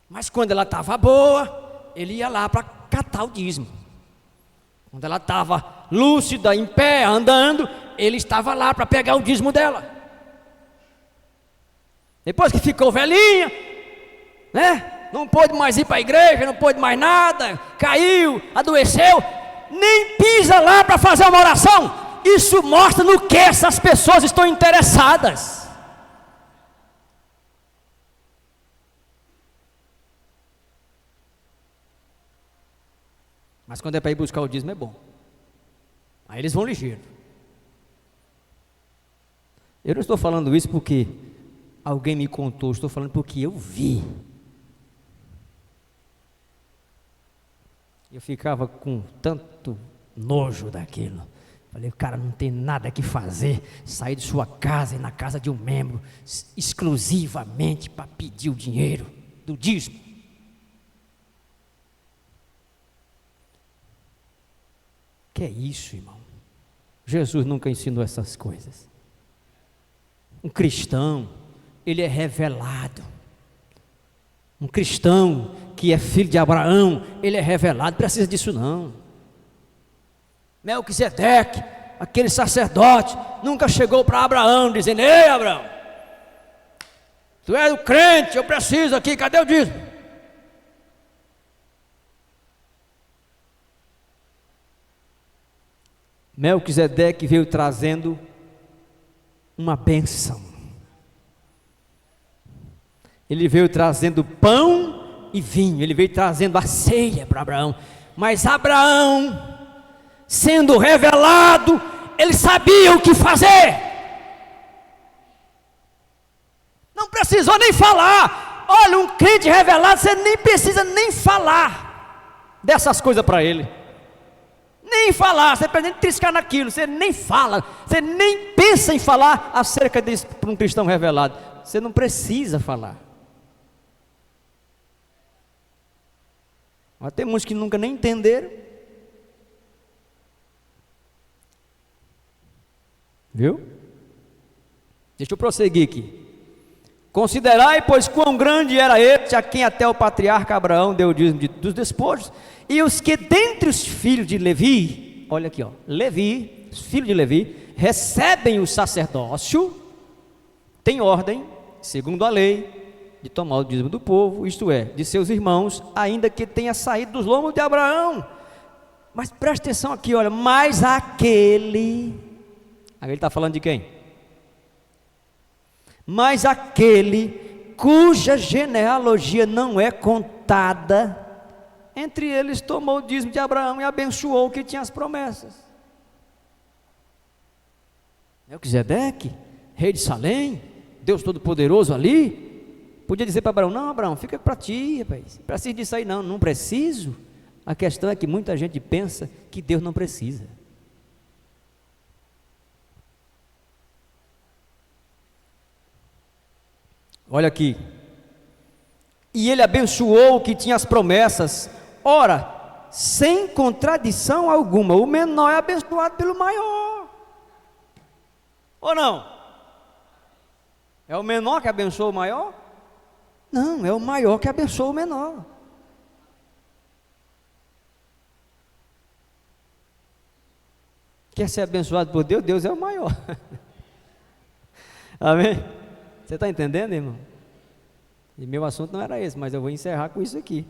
Speaker 1: Mas quando ela estava boa, ele ia lá para catar o dízimo. Quando ela estava lúcida, em pé, andando, ele estava lá para pegar o dízimo dela. Depois que ficou velhinha, né? Não pôde mais ir para a igreja, não pôde mais nada, caiu, adoeceu, nem pisa lá para fazer uma oração. Isso mostra no que essas pessoas estão interessadas. Mas quando é para ir buscar o dízimo é bom. Aí eles vão ligeiro. Eu não estou falando isso porque alguém me contou, estou falando porque eu vi. Eu ficava com tanto nojo daquilo.
Speaker 2: Falei, o cara não tem nada que fazer, sair de sua casa e na casa de um membro, exclusivamente para pedir o dinheiro do dízimo. Que é isso, irmão? Jesus nunca ensinou essas coisas. Um cristão, ele é revelado. Um cristão que é filho de Abraão, ele é revelado, não precisa disso não. Melquisedeque, aquele sacerdote, nunca chegou para Abraão dizendo, ei Abraão, tu és o crente, eu preciso aqui, cadê o dízimo? Melquisedeque veio trazendo uma bênção. Ele veio trazendo pão e vinho, ele veio trazendo a ceia para Abraão. Mas Abraão, sendo revelado, ele sabia o que fazer. Não precisou nem falar. Olha, um crente revelado, você nem precisa nem falar dessas coisas para ele. Nem falar, você pretende triscar naquilo, você nem fala, você nem pensa em falar acerca disso para um cristão revelado. Você não precisa falar. Mas tem muitos que nunca nem entenderam. Viu? Deixa eu prosseguir aqui. Considerai, pois, quão grande era este, a quem até o patriarca Abraão deu o dízimo dos despojos, e os que dentre os filhos de Levi, olha aqui, ó, Levi, os filhos de Levi, recebem o sacerdócio, tem ordem, segundo a lei, de tomar o dízimo do povo, isto é, de seus irmãos, ainda que tenha saído dos lombos de Abraão. Mas preste atenção aqui, olha, mas aquele ele está falando de quem? Mas aquele cuja genealogia não é contada, entre eles tomou o dízimo de Abraão e abençoou o que tinha as promessas. Melquisedeque, rei de Salém, Deus Todo-Poderoso ali, podia dizer para Abraão, não Abraão, fica para ti, rapaz, não precisa disso aí não, não preciso. A questão é que muita gente pensa que Deus não precisa. Olha aqui, e ele abençoou o que tinha as promessas, ora, sem contradição alguma, o menor é abençoado pelo maior, ou não? É o menor que abençoa o maior? Não, é o maior que abençoa o menor. Quer ser abençoado por Deus? Deus é o maior. Amém? Você está entendendo, irmão? E meu assunto não era esse, mas eu vou encerrar com isso aqui.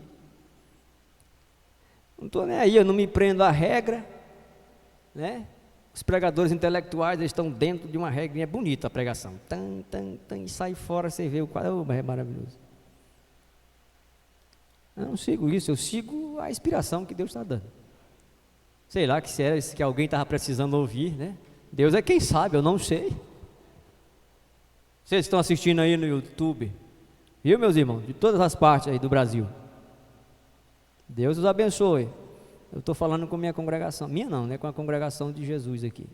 Speaker 2: Não estou nem aí, eu não me prendo à regra, né? Os pregadores intelectuais, eles estão dentro de uma regrinha bonita, a pregação. E sai fora, você vê o quadro, é maravilhoso. Eu não sigo isso, eu sigo a inspiração que Deus está dando. Sei lá, que se era isso que alguém estava precisando ouvir, né? Deus é quem sabe, eu não sei. Vocês estão assistindo aí no YouTube, viu, meus irmãos? De todas as partes aí do Brasil. Deus os abençoe. Eu estou falando com minha congregação. Minha não, né? Com a congregação de Jesus aqui.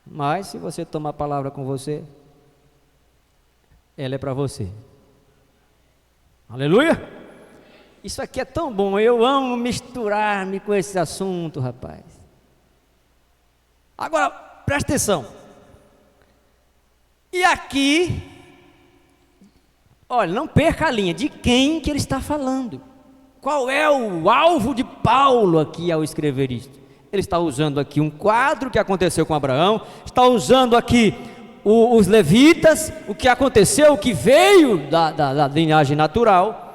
Speaker 2: Mas se você tomar a palavra com você, ela é para você. Aleluia! Isso aqui é tão bom. Eu amo misturar-me com esse assunto, rapaz. Agora, presta atenção. E aqui, olha, não perca a linha de quem que ele está falando. Qual é o alvo de Paulo aqui ao escrever isto? Ele está usando aqui um quadro que aconteceu com Abraão, está usando aqui os levitas, o que aconteceu, o que veio da linhagem natural,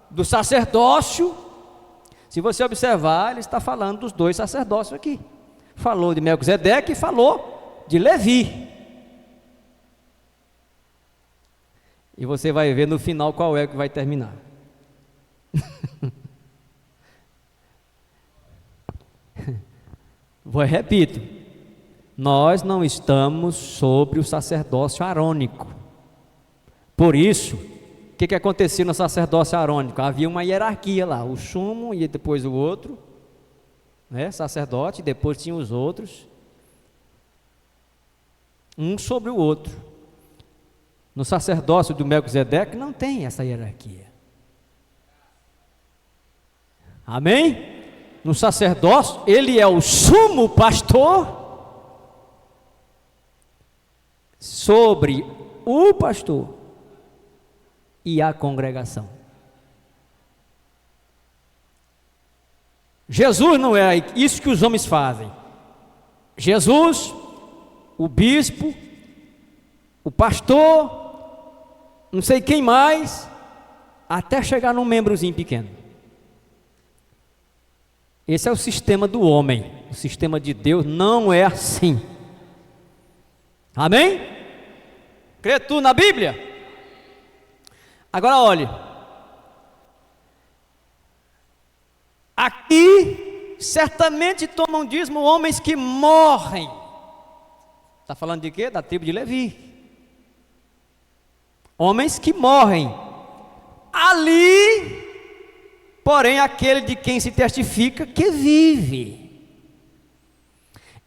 Speaker 2: do sacerdócio. Se você observar, ele está falando dos dois sacerdócios aqui. Falou de Melquisedeque e falou de Levi. E você vai ver no final qual é que vai terminar. Repito, nós não estamos sobre o sacerdócio arônico. Por isso, o que acontecia no sacerdócio arônico? Havia uma hierarquia lá, o sumo e depois o outro, né? Sacerdote, depois tinha os outros, um sobre o outro. No sacerdócio do Melquisedeque não tem essa hierarquia. Amém? No sacerdócio, ele é o sumo pastor sobre o pastor e a congregação. Jesus não é isso que os homens fazem. Jesus, o bispo, o pastor, não sei quem mais, até chegar num membrozinho pequeno. Esse é o sistema do homem. O sistema de Deus não é assim. Amém? Crê tu na Bíblia? Agora olhe. Aqui certamente tomam dízimo homens que morrem. Está falando de quê? Da tribo de Levi. Homens que morrem. Ali, porém, aquele de quem se testifica que vive.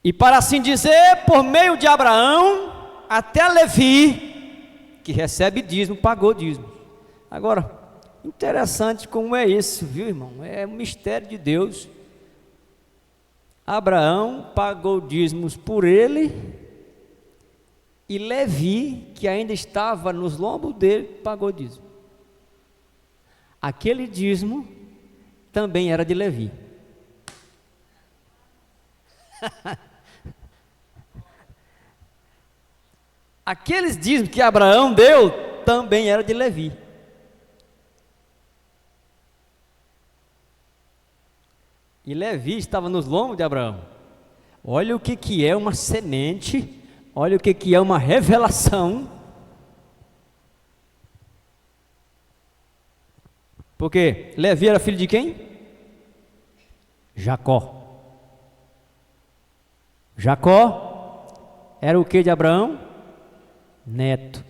Speaker 2: E para assim dizer, por meio de Abraão, até Levi, que recebe dízimo, pagou dízimo. Agora, interessante como é isso, viu, irmão? É um mistério de Deus. Abraão pagou dízimos por ele, e Levi, que ainda estava nos lombos dele, pagou dízimo. Aquele dízimo também era de Levi. Aqueles dízimos que Abraão deu também era de Levi. E Levi estava nos lombos de Abraão. Olha o que é uma semente, olha o que é uma revelação. Porque Levi era filho de quem? Jacó. Jacó era o que de Abraão? Neto.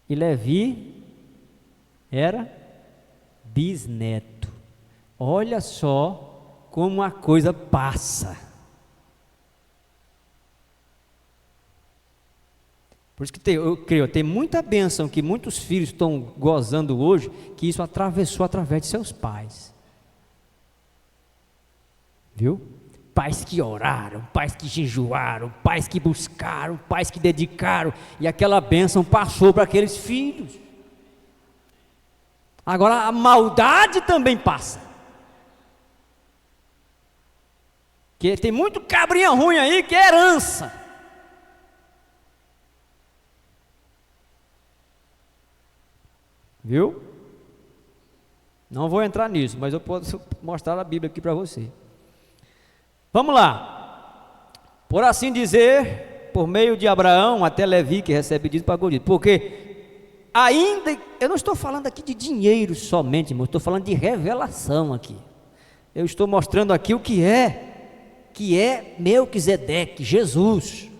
Speaker 2: E Levi era bisneto. Olha só como a coisa passa. Por isso que eu creio, tem muita bênção que muitos filhos estão gozando hoje, que isso atravessou através de seus pais. Viu? Pais que oraram, pais que jejuaram, pais que buscaram, pais que dedicaram, e aquela bênção passou para aqueles filhos. Agora a maldade também passa. Que tem muito cabrinha ruim aí que é herança. Viu? Não vou entrar nisso, mas eu posso mostrar a Bíblia aqui para você. Vamos lá. Por assim dizer, por meio de Abraão até Levi, que recebe dízimo, pagou dízimo. Porque ainda, eu não estou falando aqui de dinheiro somente, irmão, estou falando de revelação aqui. Eu estou mostrando aqui o que é Melquisedeque, Jesus.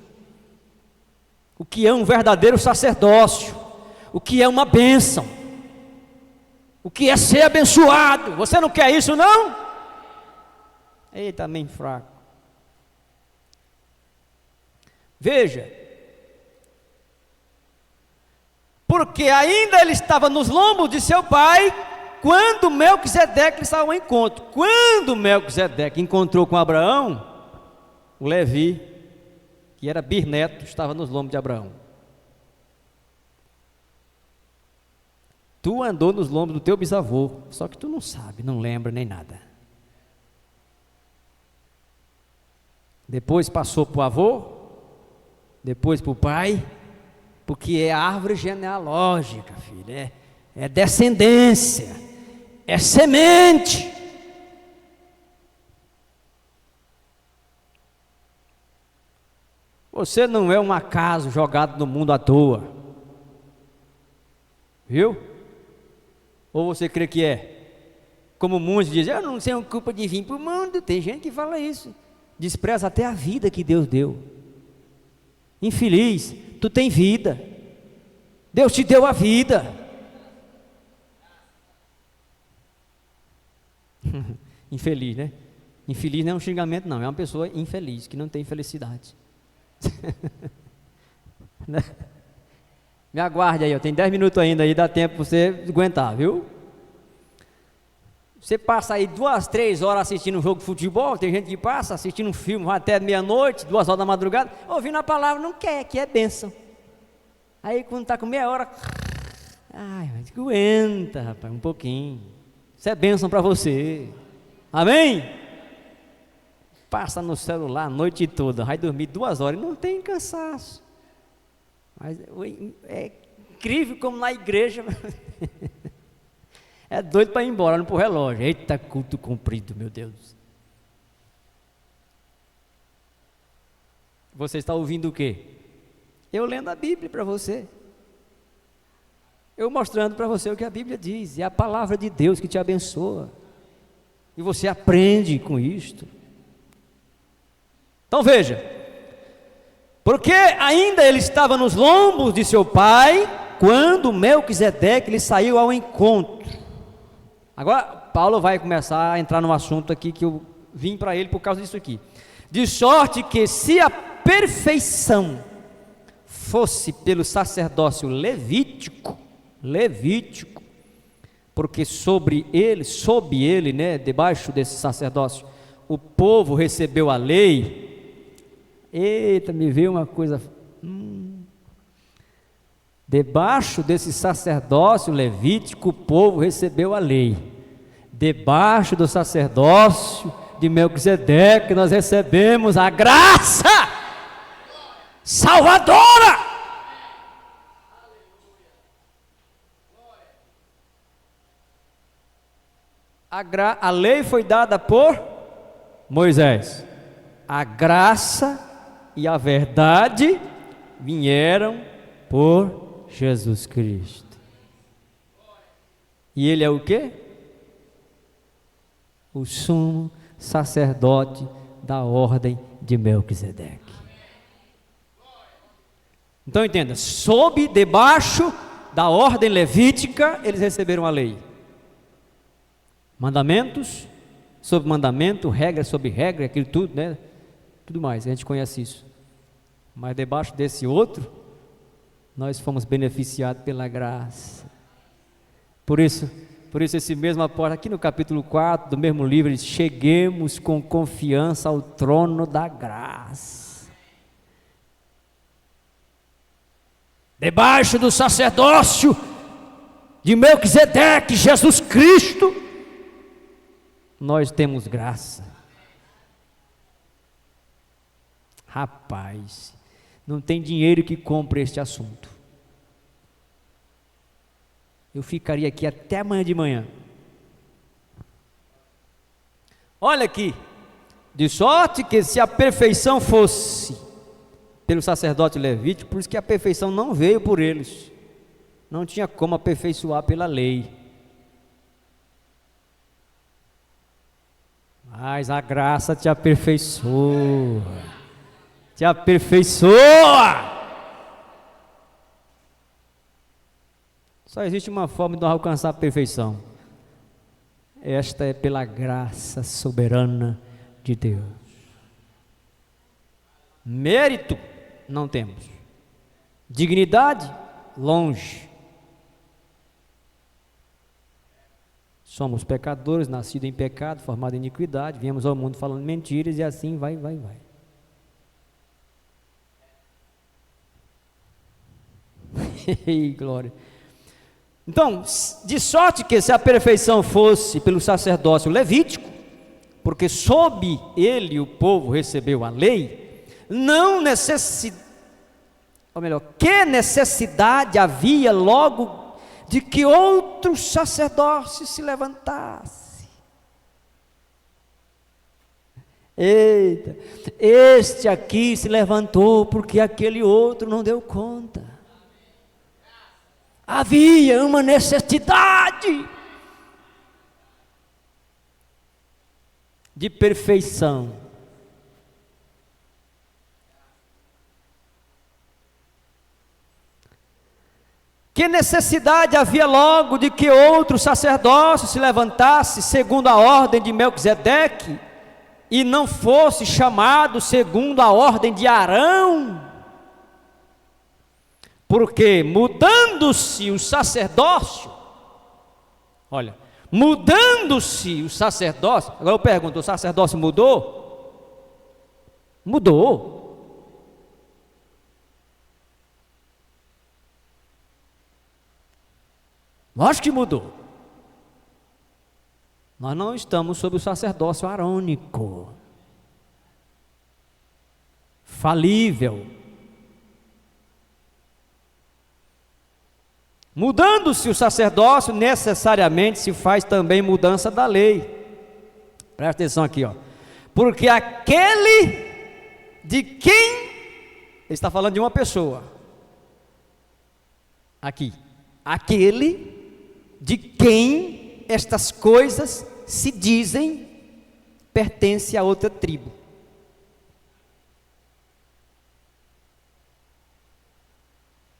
Speaker 2: O que é um verdadeiro sacerdócio. O que é uma bênção. O que é ser abençoado. Você não quer isso, não? Eita, também fraco. Veja. Porque ainda ele estava nos lombos de seu pai, quando Melquisedeque estava ao encontro. Quando Melquisedeque encontrou com Abraão, o Levi, que era bisneto, estava nos lombos de Abraão. Tu andou nos lombos do teu bisavô, só que tu não sabe, não lembra nem nada. Depois passou para o avô, depois para o pai, porque é árvore genealógica, filho, é descendência, é semente. Você não é um acaso jogado no mundo à toa, viu? Ou você crê que é? Como muitos dizem, eu não tenho culpa de vir para o mundo. Tem gente que fala isso, despreza até a vida que Deus deu. Infeliz, tu tem vida, Deus te deu a vida. Infeliz, né? Infeliz não é um xingamento, não, é uma pessoa infeliz, que não tem felicidade. Né? Me aguarde aí, eu tenho 10 minutos ainda aí, dá tempo para você aguentar, viu? Você passa aí 2, 3 horas assistindo um jogo de futebol, tem gente que passa assistindo um filme, vai até meia-noite, 2 horas da madrugada, ouvindo a palavra, não quer, que é bênção. Aí quando está com meia hora, ai, mas aguenta, rapaz, um pouquinho. Isso é bênção para você. Amém? Passa no celular a noite toda, vai dormir 2 horas e não tem cansaço. Mas é incrível como na igreja é doido para ir embora, olhando para o relógio. Eita, culto comprido, meu Deus. Você está ouvindo o quê? Eu lendo a Bíblia para você. Eu mostrando para você o que a Bíblia diz. É a palavra de Deus que te abençoa. E você aprende com isto. Então veja. Porque ainda ele estava nos lombos de seu pai, quando Melquisedeque lhe saiu ao encontro. Agora, Paulo vai começar a entrar no assunto aqui que eu vim para ele por causa disso aqui. De sorte que se a perfeição fosse pelo sacerdócio levítico, porque sob ele, né, debaixo desse sacerdócio, o povo recebeu a lei. Eita, me veio uma coisa. Debaixo desse sacerdócio levítico, o povo recebeu a lei. Debaixo do sacerdócio de Melquisedeque, nós recebemos a graça salvadora. A lei foi dada por Moisés. A graça e a verdade vieram por Jesus Cristo. E ele é o quê? O sumo sacerdote da ordem de Melquisedeque. Então entenda, debaixo da ordem levítica, eles receberam a lei. Mandamentos sobre mandamento, regra sobre regra, aquilo tudo, né? Tudo mais, a gente conhece isso. Mas debaixo desse outro, nós fomos beneficiados pela graça. Por isso esse mesmo apóstolo, aqui no capítulo 4 do mesmo livro, diz: cheguemos com confiança ao trono da graça. Debaixo do sacerdócio de Melquisedeque, Jesus Cristo, nós temos graça. Rapaz, não tem dinheiro que compre este assunto. Eu ficaria aqui até amanhã de manhã. Olha aqui, de sorte que se a perfeição fosse pelo sacerdote levítico, por isso que a perfeição não veio por eles, não tinha como aperfeiçoar pela lei, mas a graça te aperfeiçoa, te aperfeiçoa. Só existe uma forma de nós alcançar a perfeição. Esta é pela graça soberana de Deus. Mérito não temos. Dignidade, longe. Somos pecadores, nascidos em pecado, formados em iniquidade, viemos ao mundo falando mentiras e assim vai. Glória. Então, de sorte que se a perfeição fosse pelo sacerdócio levítico, porque sob ele o povo recebeu a lei, que necessidade havia logo de que outro sacerdócio se levantasse? Eita, este aqui se levantou porque aquele outro não deu conta. Havia uma necessidade de perfeição. Que necessidade havia logo de que outro sacerdócio se levantasse, segundo a ordem de Melquisedeque, e não fosse chamado segundo a ordem de Arão, porque mudando-se o sacerdócio, olha, mudando-se o sacerdócio, agora eu pergunto, o sacerdócio mudou? Mudou. Lógico que mudou. Nós não estamos sob o sacerdócio arônico, falível. Mudando-se o sacerdócio, necessariamente se faz também mudança da lei. Presta atenção aqui, ó. Porque aquele de quem, ele está falando de uma pessoa, aqui, aquele de quem estas coisas se dizem, pertence a outra tribo.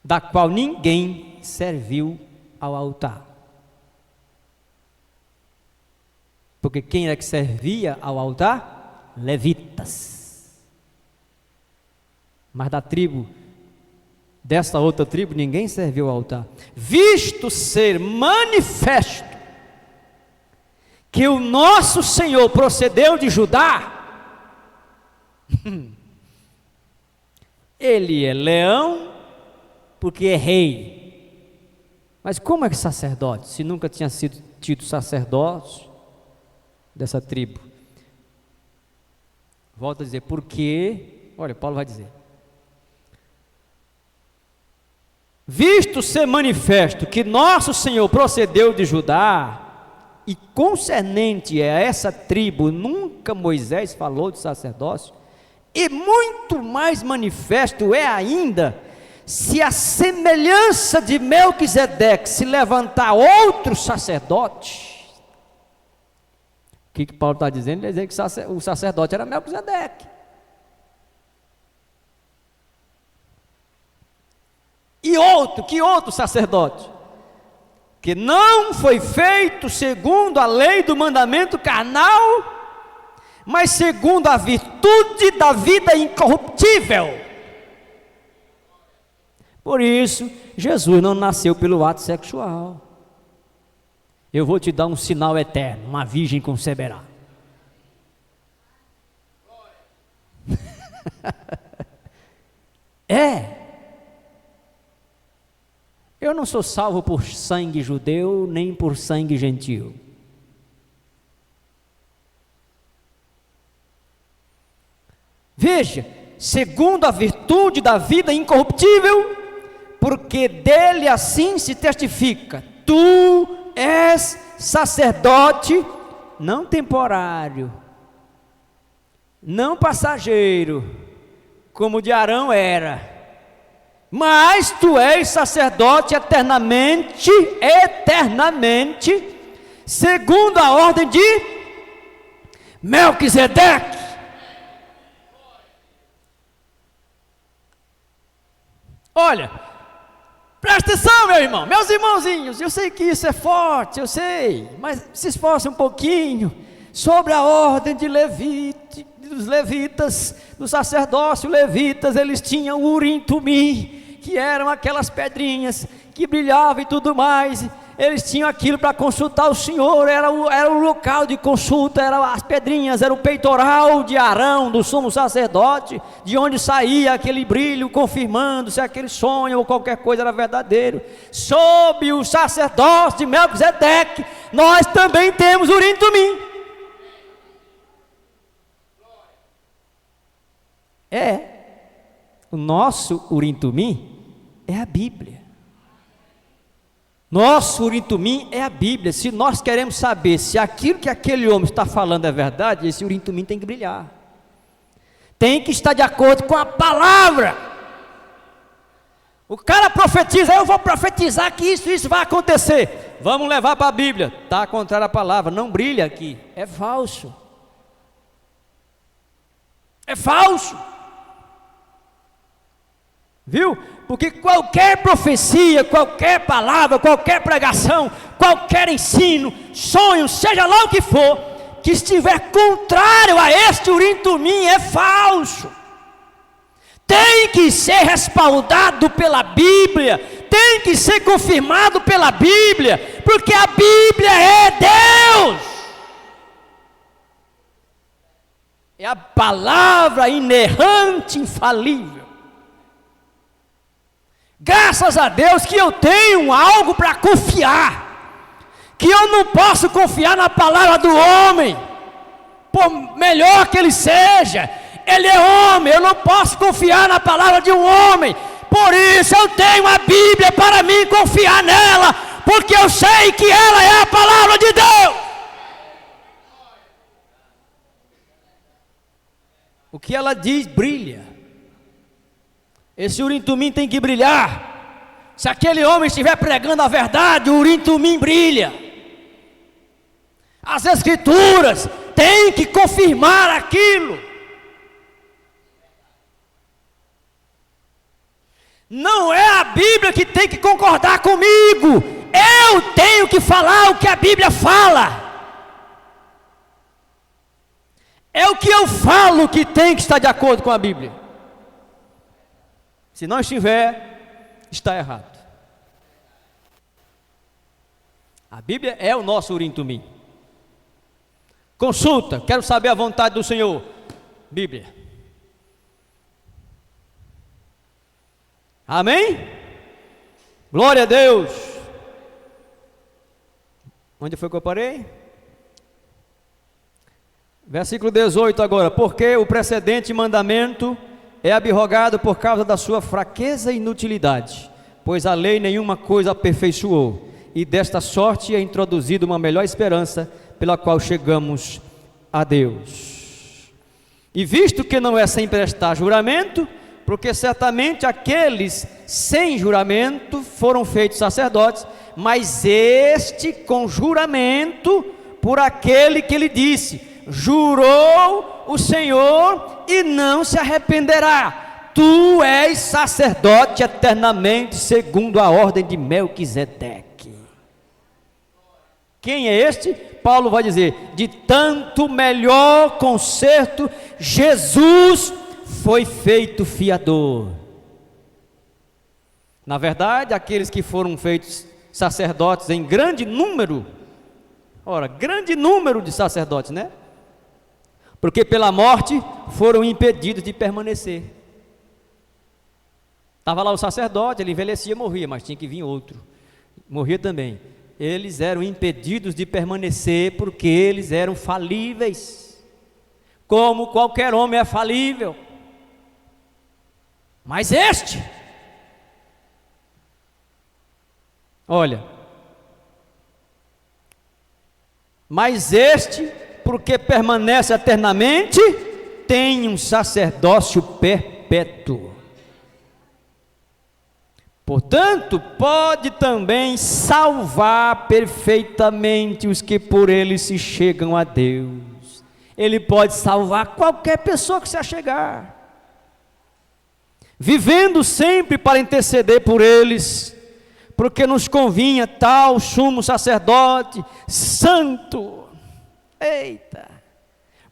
Speaker 2: Da qual ninguém serviu ao altar. Porque quem era que servia ao altar? Levitas. Mas da tribo, dessa outra tribo, ninguém serviu ao altar. Visto ser manifesto que o nosso Senhor procedeu de Judá, ele é leão, porque é rei. Mas como é que sacerdote, se nunca tinha sido tido sacerdote dessa tribo? Volto a dizer, porque, olha, Paulo vai dizer, visto ser manifesto que nosso Senhor procedeu de Judá, e concernente a essa tribo, nunca Moisés falou de sacerdócio, e muito mais manifesto é ainda, se a semelhança de Melquisedeque se levantar outro sacerdote. O que Paulo está dizendo? Ele diz que o sacerdote era Melquisedeque. E outro, que outro sacerdote? Que não foi feito segundo a lei do mandamento carnal, mas segundo a virtude da vida incorruptível. Por isso, Jesus não nasceu pelo ato sexual. Eu vou te dar um sinal eterno, uma virgem conceberá. Eu não sou salvo por sangue judeu, nem por sangue gentil. Veja, segundo a virtude da vida incorruptível, porque dele assim se testifica, tu és sacerdote, não temporário, não passageiro, como de Arão era, mas tu és sacerdote eternamente, segundo a ordem de Melquisedeque. Olha, presta atenção, meu irmão, meus irmãozinhos, eu sei que isso é forte, eu sei, mas se esforce um pouquinho sobre a ordem de dos levitas, do sacerdócio levitas. Eles tinham o Urim Tumim, que eram aquelas pedrinhas que brilhavam e tudo mais. Eles tinham aquilo para consultar o Senhor, era o local de consulta, eram as pedrinhas, era o peitoral de Arão, do sumo sacerdote, de onde saía aquele brilho, confirmando se aquele sonho ou qualquer coisa era verdadeiro. Sob o sacerdócio de Melquisedeque, nós também temos o Urim Tumim. O nosso Urim Tumim é a Bíblia. Nosso Urim Tumim é a Bíblia. Se nós queremos saber se aquilo que aquele homem está falando é verdade, esse Urim Tumim tem que brilhar, tem que estar de acordo com a palavra. O cara profetiza, eu vou profetizar que isso vai acontecer, vamos levar para a Bíblia, está contrário à palavra, não brilha aqui, é falso. É falso. Viu? Porque qualquer profecia, qualquer palavra, qualquer pregação, qualquer ensino, sonho, seja lá o que for, que estiver contrário a este Urim Tumim é falso. Tem que ser respaldado pela Bíblia, tem que ser confirmado pela Bíblia, porque a Bíblia é Deus. É a palavra inerrante, infalível. Graças a Deus que eu tenho algo para confiar, que eu não posso confiar na palavra do homem, por melhor que ele seja. Ele é homem, eu não posso confiar na palavra de um homem. Por isso eu tenho a Bíblia para mim confiar nela, porque eu sei que ela é a palavra de Deus. O que ela diz brilha. Esse Urim Tumim tem que brilhar. Se aquele homem estiver pregando a verdade, o Urim Tumim brilha. As Escrituras têm que confirmar aquilo. Não é a Bíblia que tem que concordar comigo. Eu tenho que falar o que a Bíblia fala. É o que eu falo que tem que estar de acordo com a Bíblia. Se não estiver, está errado. A Bíblia é o nosso Urim Tumim. Consulta, quero saber a vontade do Senhor. Bíblia. Amém? Glória a Deus. Onde foi que eu parei? Versículo 18 agora. Porque o precedente mandamento é abrogado por causa da sua fraqueza e inutilidade, pois a lei nenhuma coisa aperfeiçoou, e desta sorte é introduzida uma melhor esperança, pela qual chegamos a Deus. E visto que não é sem prestar juramento, porque certamente aqueles sem juramento foram feitos sacerdotes, mas este com juramento por aquele que lhe disse: jurou o Senhor e não se arrependerá, tu és sacerdote eternamente segundo a ordem de Melquisedeque. Quem é este? Paulo vai dizer: de tanto melhor concerto Jesus foi feito fiador. Na verdade, aqueles que foram feitos sacerdotes em grande número, grande número de sacerdotes, né? Porque pela morte foram impedidos de permanecer. Estava lá o sacerdote, ele envelhecia, morria, mas tinha que vir outro, morria também. Eles eram impedidos de permanecer porque eles eram falíveis, como qualquer homem é falível. Mas este, porque permanece eternamente, tem um sacerdócio perpétuo. Portanto, pode também salvar perfeitamente os que por ele se chegam a Deus. Ele pode salvar qualquer pessoa que se achegar, vivendo sempre para interceder por eles, porque nos convinha tal sumo sacerdote santo. Eita!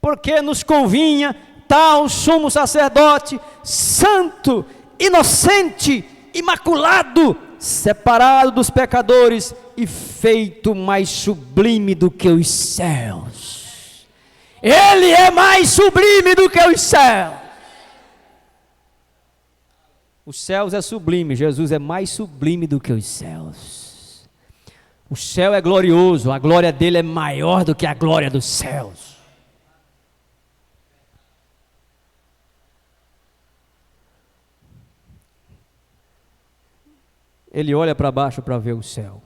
Speaker 2: Porque nos convinha tal sumo sacerdote santo, inocente, imaculado, separado dos pecadores e feito mais sublime do que os céus. Ele é mais sublime do que os céus. Os céus é sublime, Jesus é mais sublime do que os céus. O céu é glorioso, a glória dele é maior do que a glória dos céus. Ele olha para baixo para ver o céu,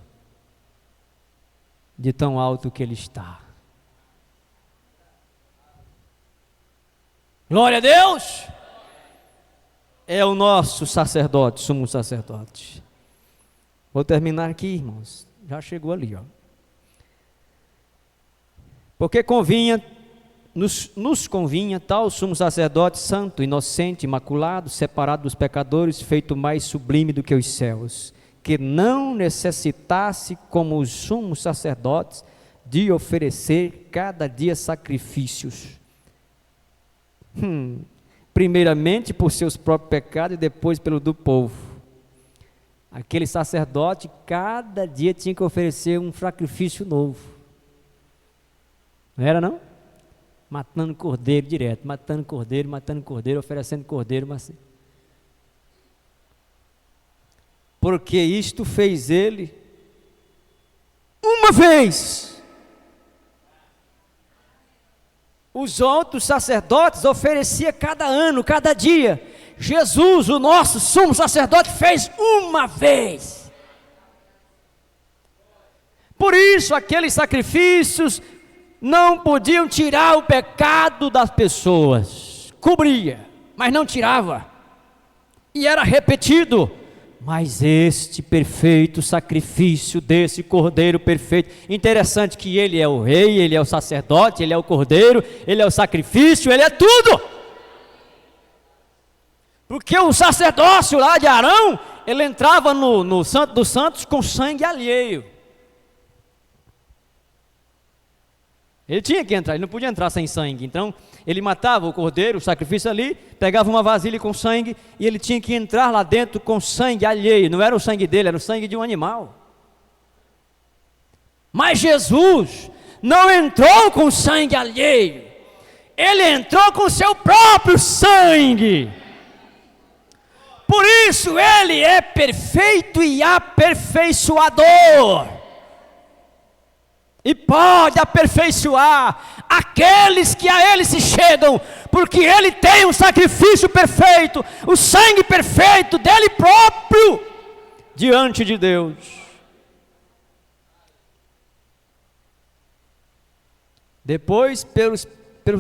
Speaker 2: de tão alto que ele está. Glória a Deus! É o nosso sacerdote, sumo sacerdote. Vou terminar aqui, irmãos. Já chegou ali, Porque nos convinha tal sumo sacerdote santo, inocente, imaculado, separado dos pecadores, feito mais sublime do que os céus, que não necessitasse, como os sumos sacerdotes, de oferecer cada dia sacrifícios. Primeiramente por seus próprios pecados e depois pelo do povo. Aquele sacerdote cada dia tinha que oferecer um sacrifício novo. Não era não? Matando cordeiro direto, matando cordeiro, oferecendo cordeiro, mas porque isto fez ele uma vez. Os outros sacerdotes ofereciam cada ano, cada dia. Jesus, o nosso sumo sacerdote, fez uma vez. Por isso aqueles sacrifícios não podiam tirar o pecado das pessoas. Cobria, mas não tirava. E era repetido. Mas este perfeito sacrifício desse cordeiro perfeito, interessante que ele é o rei, ele é o sacerdote, ele é o cordeiro, ele é o sacrifício, ele é tudo. Porque o sacerdócio lá de Arão, ele entrava no Santo dos Santos com sangue alheio. Ele tinha que entrar, ele não podia entrar sem sangue. Então ele matava o cordeiro, o sacrifício ali, pegava uma vasilha com sangue e ele tinha que entrar lá dentro com sangue alheio. Não era o sangue dele, era o sangue de um animal. Mas Jesus não entrou com sangue alheio, ele entrou com seu próprio sangue. Por isso ele é perfeito e aperfeiçoador. E pode aperfeiçoar aqueles que a ele se chegam, porque ele tem um sacrifício perfeito, o sangue perfeito dele próprio, diante de Deus. Depois pelos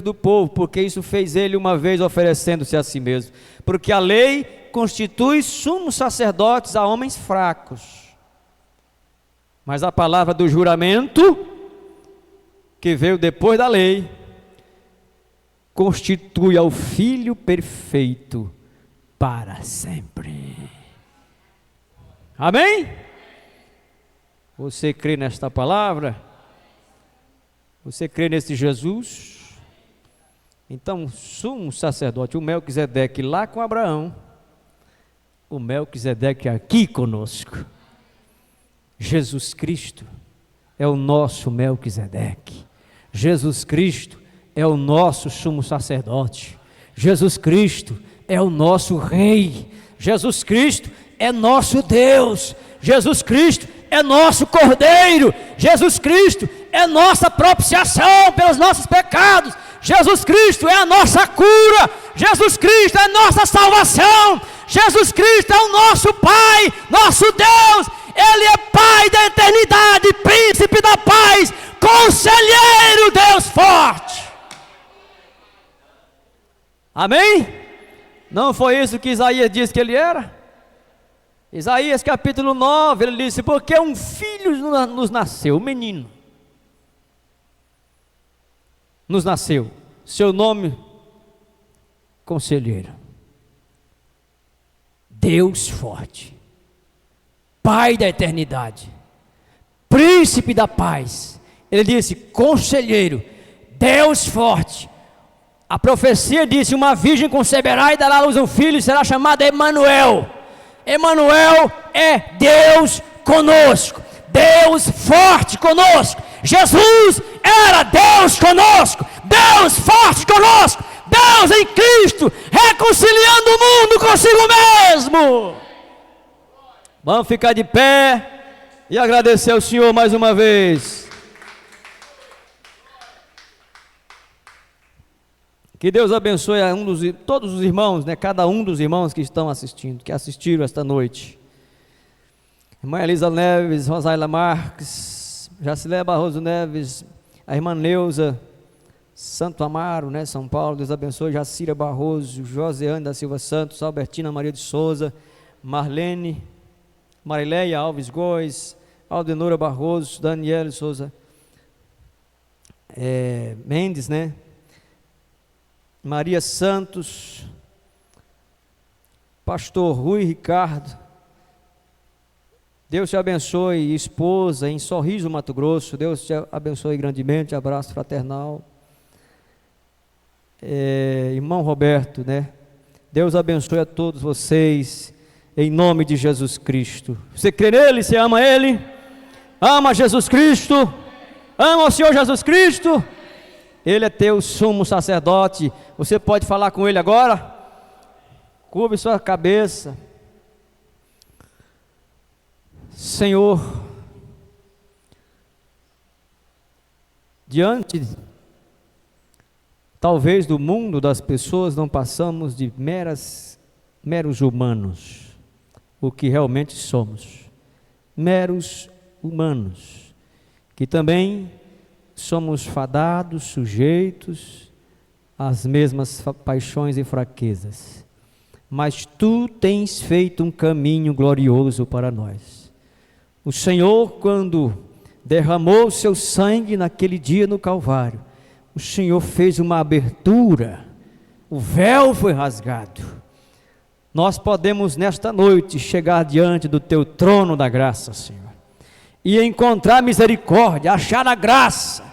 Speaker 2: do povo, porque isso fez ele uma vez oferecendo-se a si mesmo. Porque a lei constitui sumos sacerdotes a homens fracos. Mas a palavra do juramento, que veio depois da lei, constitui ao Filho perfeito para sempre. Amém? Você crê nesta palavra? Você crê nesse Jesus? Então, sumo sacerdote, o Melquisedeque lá com Abraão, o Melquisedeque aqui conosco. Jesus Cristo é o nosso Melquisedeque. Jesus Cristo é o nosso sumo sacerdote. Jesus Cristo é o nosso Rei. Jesus Cristo é nosso Deus. Jesus Cristo é nosso Cordeiro. Jesus Cristo é nossa propiciação pelos nossos pecados. Jesus Cristo é a nossa cura. Jesus Cristo é a nossa salvação. Jesus Cristo é o nosso Pai, nosso Deus. Ele é Pai da eternidade, Príncipe da paz, Conselheiro, Deus forte. Amém? Não foi isso que Isaías disse que ele era? Isaías capítulo 9, ele disse: porque um filho nos nasceu, um menino nos nasceu, seu nome, Conselheiro, Deus forte, Pai da eternidade, Príncipe da paz. Ele disse: Conselheiro, Deus forte. A profecia disse: uma virgem conceberá e dará à luz um filho e será chamado Emanuel. Emanuel é Deus conosco, Deus forte conosco. Jesus era Deus conosco, Deus forte conosco, Deus em Cristo, reconciliando o mundo consigo mesmo. Vamos ficar de pé e agradecer ao Senhor mais uma vez. Que Deus abençoe todos os irmãos, né? Cada um dos irmãos que estão assistindo, que assistiram esta noite. Irmã Elisa Neves, Rosaila Marques, Jacilé Barroso Neves, a irmã Neuza, Santo Amaro, né? São Paulo, Deus abençoe. Jacira Barroso, Joseane da Silva Santos, Albertina Maria de Souza, Marlene, Marileia Alves Góes, Aldenora Barroso, Daniela Souza Mendes, né? Maria Santos, Pastor Rui Ricardo, Deus te abençoe, esposa, em Sorriso, Mato Grosso. Deus te abençoe grandemente. Abraço fraternal. Irmão Roberto, né? Deus abençoe a todos vocês, em nome de Jesus Cristo. Você crê nele? Você ama ele? Ama Jesus Cristo? Ama o Senhor Jesus Cristo? Ele é teu sumo sacerdote. Você pode falar com ele agora? Curve sua cabeça. Senhor, diante, talvez, do mundo das pessoas, não passamos de meros humanos, o que realmente somos, meros humanos, que também somos fadados, sujeitos às mesmas paixões e fraquezas, mas Tu tens feito um caminho glorioso para nós. O Senhor, quando derramou o seu sangue naquele dia no Calvário, o Senhor fez uma abertura, o véu foi rasgado. Nós podemos nesta noite chegar diante do Teu trono da graça, Senhor, e encontrar misericórdia, achar a graça,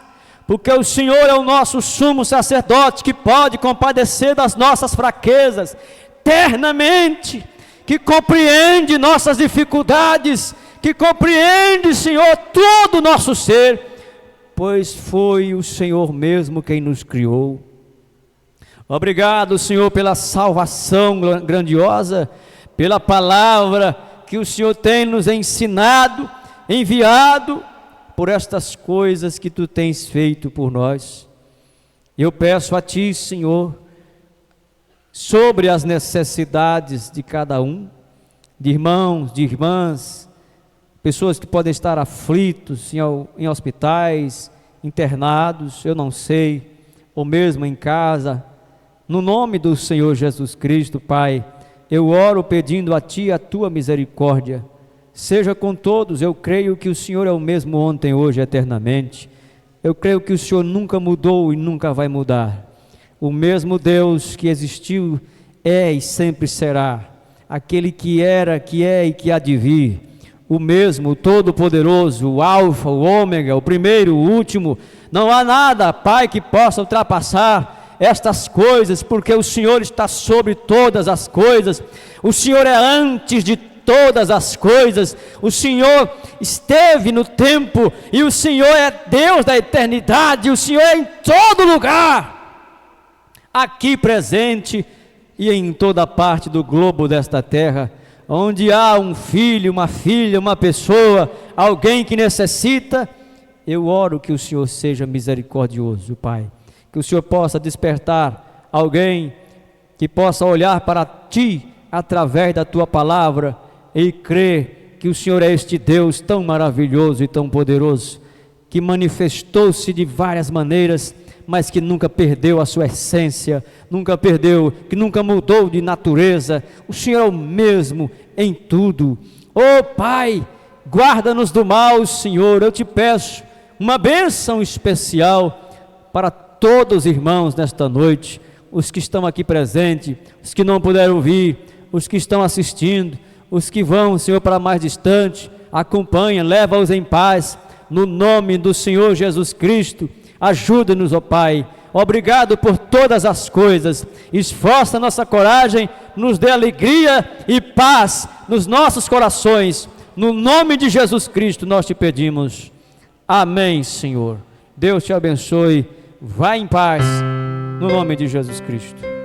Speaker 2: porque o Senhor é o nosso sumo sacerdote, que pode compadecer das nossas fraquezas, eternamente, que compreende nossas dificuldades, que compreende, Senhor, todo o nosso ser, pois foi o Senhor mesmo quem nos criou. Obrigado, Senhor, pela salvação grandiosa, pela palavra que o Senhor tem nos ensinado, enviado, por estas coisas que Tu tens feito por nós. Eu peço a Ti, Senhor, sobre as necessidades de cada um, de irmãos, de irmãs, pessoas que podem estar aflitos em hospitais, internados, eu não sei, ou mesmo em casa. No nome do Senhor Jesus Cristo, Pai, eu oro pedindo a Ti a Tua misericórdia. Seja com todos. Eu creio que o Senhor é o mesmo ontem, hoje, eternamente. Eu creio que o Senhor nunca mudou e nunca vai mudar. O mesmo Deus que existiu, é e sempre será. Aquele que era, que é e que há de vir. O mesmo, o Todo-Poderoso, o Alfa, o Ômega, o primeiro, o último. Não há nada, Pai, que possa ultrapassar estas coisas, porque o Senhor está sobre todas as coisas. O Senhor é antes de todas as coisas. O Senhor esteve no tempo, e o Senhor é Deus da eternidade. O Senhor é em todo lugar, aqui presente e em toda parte do globo desta terra. Onde há um filho, uma filha, uma pessoa, alguém que necessita, eu oro que o Senhor seja misericordioso, Pai. Que o Senhor possa despertar alguém que possa olhar para Ti através da Tua palavra e crer que o Senhor é este Deus tão maravilhoso e tão poderoso, que manifestou-se de várias maneiras, mas que nunca perdeu a sua essência, nunca perdeu, que nunca mudou de natureza. O Senhor é o mesmo em tudo. Oh Pai, guarda-nos do mal, Senhor. Eu te peço uma bênção especial para todos os irmãos nesta noite, os que estão aqui presentes, os que não puderam vir, os que estão assistindo, os que vão, Senhor, para mais distante. Acompanha, leva-os em paz, no nome do Senhor Jesus Cristo. Ajuda-nos, ó Pai. Obrigado por todas as coisas. Esforça nossa coragem, nos dê alegria e paz nos nossos corações. No nome de Jesus Cristo nós te pedimos. Amém, Senhor. Deus te abençoe. Vá em paz, no nome de Jesus Cristo.